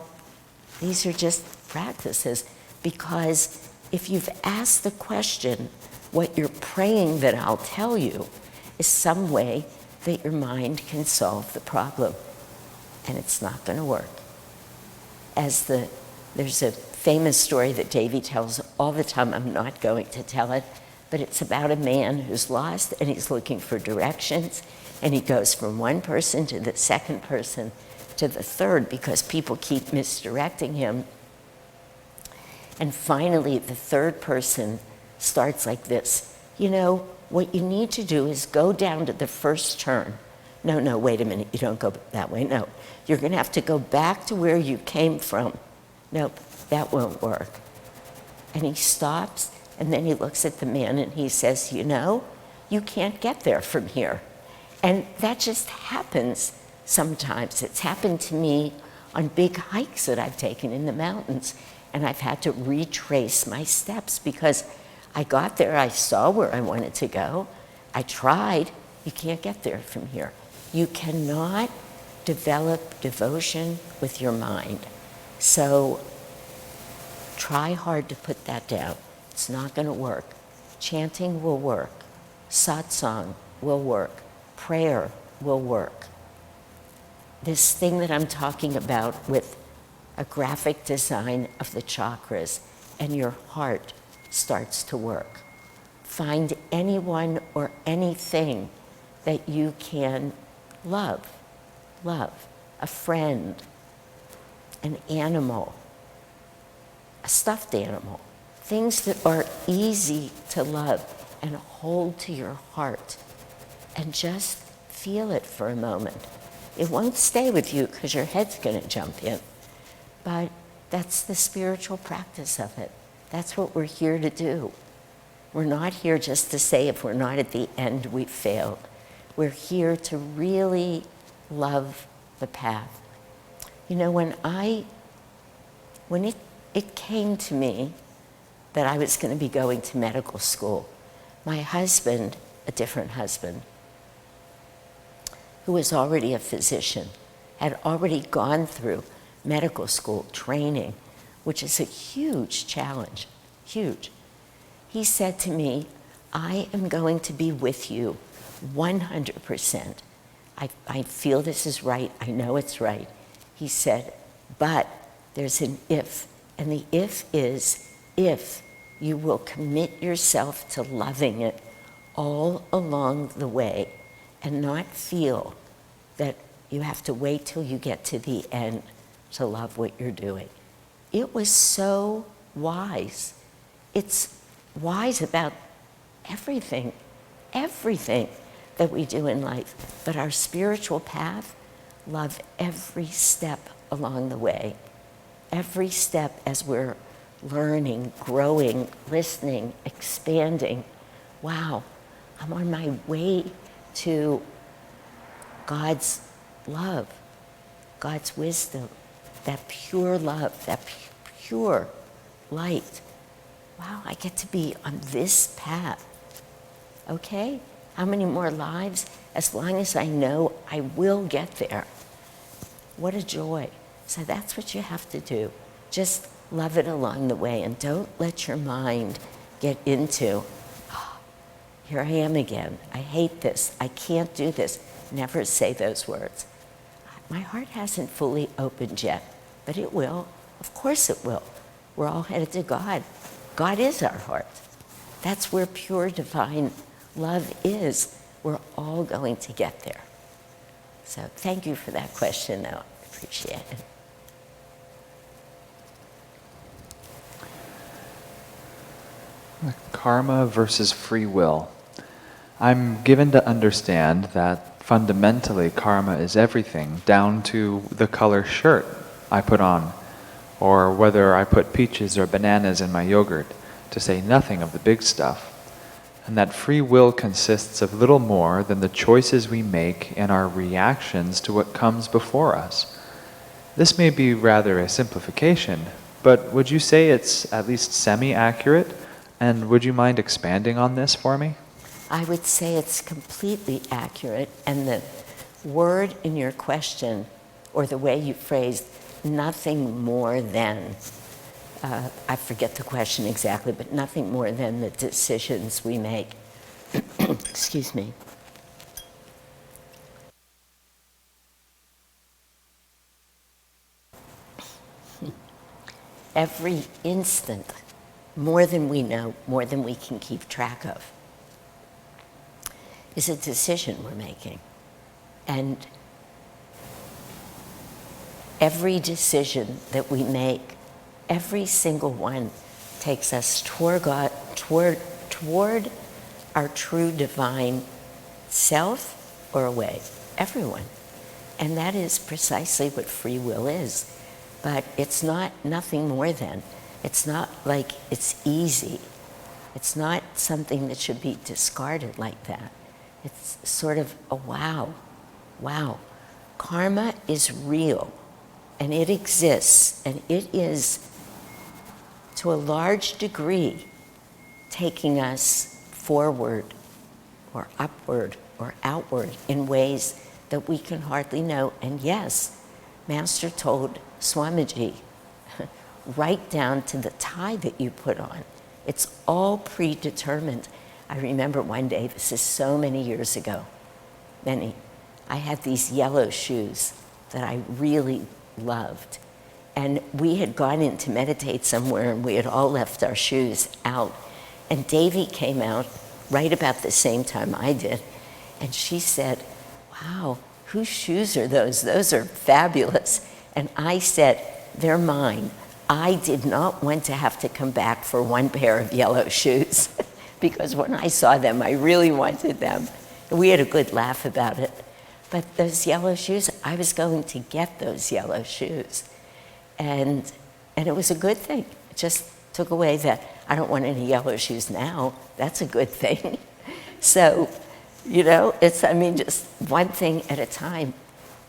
these are just practices, because if you've asked the question, what you're praying that I'll tell you is some way that your mind can solve the problem, and it's not going to work. There's a famous story that Davy tells all the time. I'm not going to tell it, but it's about a man who's lost and he's looking for directions, and he goes from one person to the second person to the third because people keep misdirecting him. And finally, the third person starts like this. You know, what you need to do is go down to the first turn. No, wait a minute, you don't go that way. No, you're going to have to go back to where you came from. Nope, that won't work. And he stops, and then he looks at the man and he says, you know, you can't get there from here. And that just happens sometimes. It's happened to me on big hikes that I've taken in the mountains, and I've had to retrace my steps because I got there, I saw where I wanted to go, I tried. You can't get there from here. You cannot develop devotion with your mind. So try hard to put that down. It's not going to work. Chanting will work. Satsang will work. Prayer will work. This thing that I'm talking about with a graphic design of the chakras and your heart starts to work. Find anyone or anything that you can love. A friend, an animal, a stuffed animal, things that are easy to love and hold to your heart, and just feel it for a moment. It won't stay with you because your head's going to jump in, but that's the spiritual practice of it. That's what we're here to do. We're not here just to say if we're not at the end, we've failed. We're here to really love the path. You know, when it came to me that I was going to be going to medical school, my husband, a different husband, who was already a physician, had already gone through medical school training, which is a huge challenge, huge. He said to me, I am going to be with you 100%. I feel this is right. I know it's right. He said, but there's an if. And the if is if you will commit yourself to loving it all along the way and not feel that you have to wait till you get to the end to love what you're doing. It was so wise. It's wise about everything that we do in life. But our spiritual path, love every step along the way. Every step as we're learning, growing, listening, expanding. Wow, I'm on my way to God's love, God's wisdom, that pure love, that pure light. Wow, I get to be on this path. Okay? How many more lives? as long as I know I will get there. What a joy. So that's what you have to do. Just love it along the way, and don't let your mind get into, oh, here I am again. I hate this. I can't do this. Never say those words. My heart hasn't fully opened yet, but it will. Of course it will. We're all headed to God. God is our heart. That's where pure divine love is. We're all going to get there. So thank you for that question, though. I appreciate it. Karma versus free will. I'm given to understand that fundamentally karma is everything, down to the color shirt I put on, or whether I put peaches or bananas in my yogurt, to say nothing of the big stuff. And that free will consists of little more than the choices we make and our reactions to what comes before us. This may be rather a simplification, but would you say it's at least semi-accurate? And would you mind expanding on this for me? I would say it's completely accurate, and the word in your question, or the way you phrased, nothing more than, I forget the question exactly, but nothing more than the decisions we make. Excuse me. Every instant, more than we know, more than we can keep track of, is a decision we're making. And every decision that we make, every single one, takes us toward God, toward our true divine self or away. Everyone. And that is precisely what free will is. But it's not nothing more than. It's not like it's easy. It's not something that should be discarded like that. It's sort of a wow. Karma is real, and it exists, and it is, to a large degree, taking us forward or upward or outward in ways that we can hardly know. And yes, Master told Swamiji, right down to the tie that you put on. It's all predetermined. I remember one day, this is so many years ago, I had these yellow shoes that I really loved. And we had gone in to meditate somewhere, and we had all left our shoes out. And Devi came out right about the same time I did. And she said, wow, whose shoes are those? Those are fabulous. And I said, they're mine. I did not want to have to come back for one pair of yellow shoes because when I saw them, I really wanted them. We had a good laugh about it. But those yellow shoes, I was going to get those yellow shoes. And it was a good thing. It just took away that I don't want any yellow shoes now. That's a good thing. So, it's, just one thing at a time.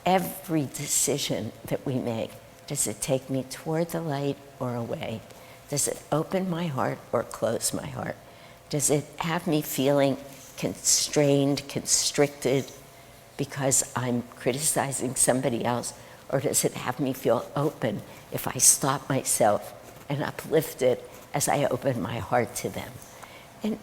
Every decision that we make, does it take me toward the light or away? Does it open my heart or close my heart? Does it have me feeling constrained, constricted because I'm criticizing somebody else? Or does it have me feel open if I stop myself and uplift it as I open my heart to them? And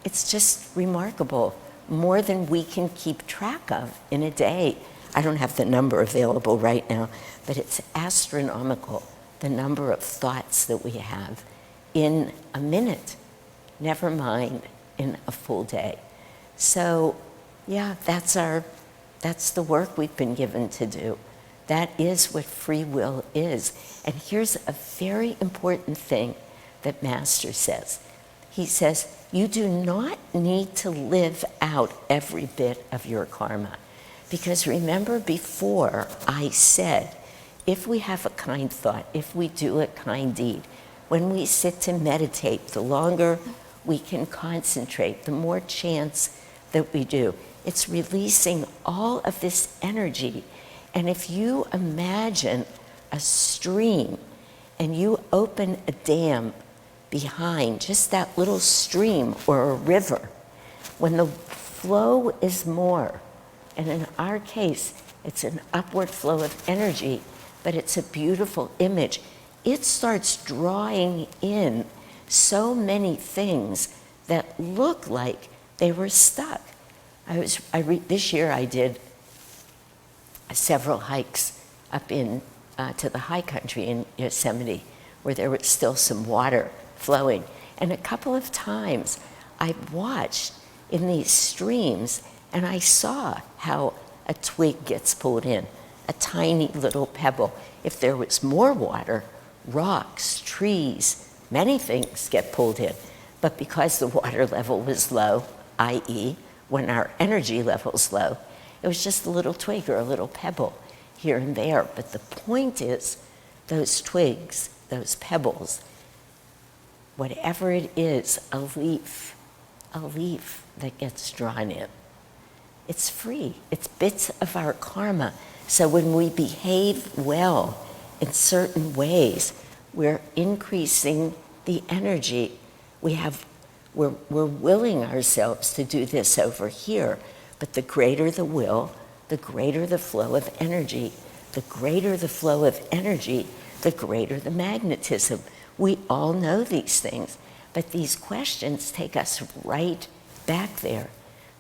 it's just remarkable, more than we can keep track of in a day. I don't have the number available right now, but it's astronomical, the number of thoughts that we have in a minute, never mind in a full day. So, yeah, that's the work we've been given to do. That is what free will is. And here's a very important thing that Master says. He says, you do not need to live out every bit of your karma. Because remember before I said, if we have a kind thought, if we do a kind deed, when we sit to meditate, the longer we can concentrate, the more chance that we do. It's releasing all of this energy. And if you imagine a stream and you open a dam behind just that little stream or a river, when the flow is more. And in our case, it's an upward flow of energy, but it's a beautiful image. It starts drawing in so many things that look like they were stuck. This year I did several hikes up in to the high country in Yosemite, where there was still some water flowing. And a couple of times I watched in these streams, and I saw how a twig gets pulled in, a tiny little pebble. If there was more water, rocks, trees, many things get pulled in. But because the water level was low, i.e., when our energy level's low, it was just a little twig or a little pebble here and there. But the point is, those twigs, those pebbles, whatever it is, a leaf that gets drawn in, it's free. It's bits of our karma. So when we behave well in certain ways, we're increasing the energy. We're willing ourselves to do this over here, but the greater the will, the greater the flow of energy. The greater the flow of energy, the greater the magnetism. We all know these things, but these questions take us right back there.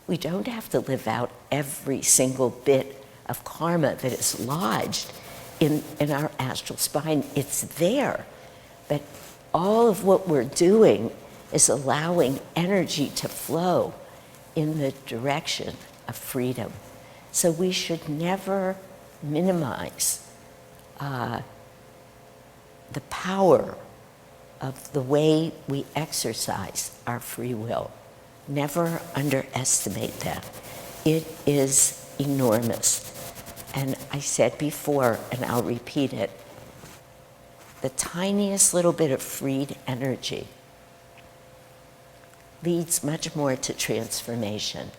We don't have to live out every single bit of karma that is lodged in our astral spine. It's there, but all of what we're doing is allowing energy to flow in the direction of freedom. So we should never minimize the power of the way we exercise our free will. Never underestimate that. It is enormous. And I said before, and I'll repeat it, the tiniest little bit of freed energy leads much more to transformation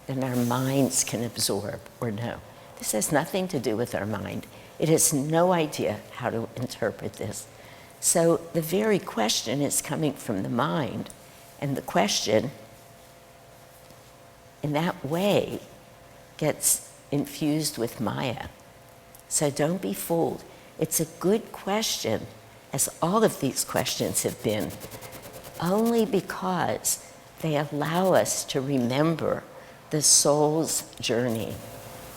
than our minds can absorb or know. This has nothing to do with our mind. It has no idea how to interpret this. So the very question is coming from the mind, and the question, in that way, gets infused with Maya. So don't be fooled. It's a good question, as all of these questions have been, only because they allow us to remember the soul's journey,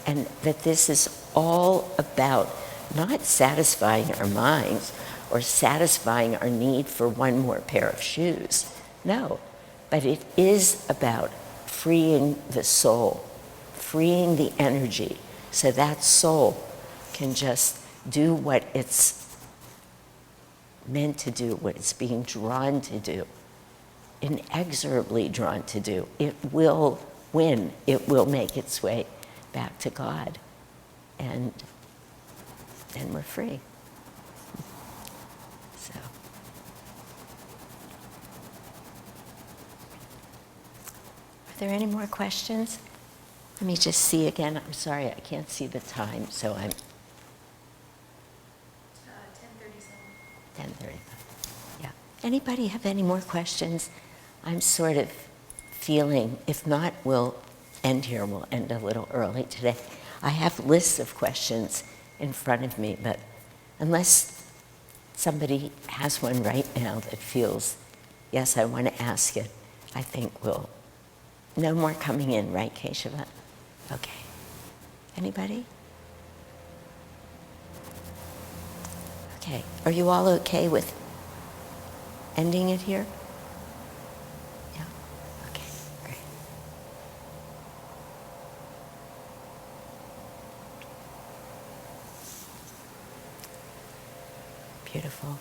and that this is all about not satisfying our minds or satisfying our need for one more pair of shoes. No, but it is about freeing the soul, freeing the energy, so that soul can just do what it's meant to do, what it's being drawn to do, inexorably drawn to do. It will win. It will make its way back to God, and then we're free. So, are there any more questions? Let me just see again. I'm sorry, I can't see the time, so I'm 10:35. Yeah. Anybody have any more questions? I'm sort of feeling, if not, we'll end here. We'll end a little early today. I have lists of questions in front of me, but unless somebody has one right now that feels, yes, I want to ask it, I think we'll, no more coming in, right, Keshava? Okay. Anybody? Okay. Are you all okay with ending it here? Yeah? Okay, great. Beautiful.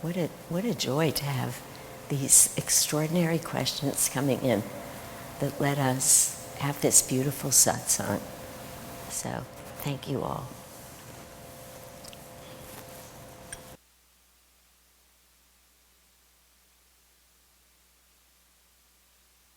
What a joy to have these extraordinary questions coming in that let us have this beautiful satsang. So, thank you all.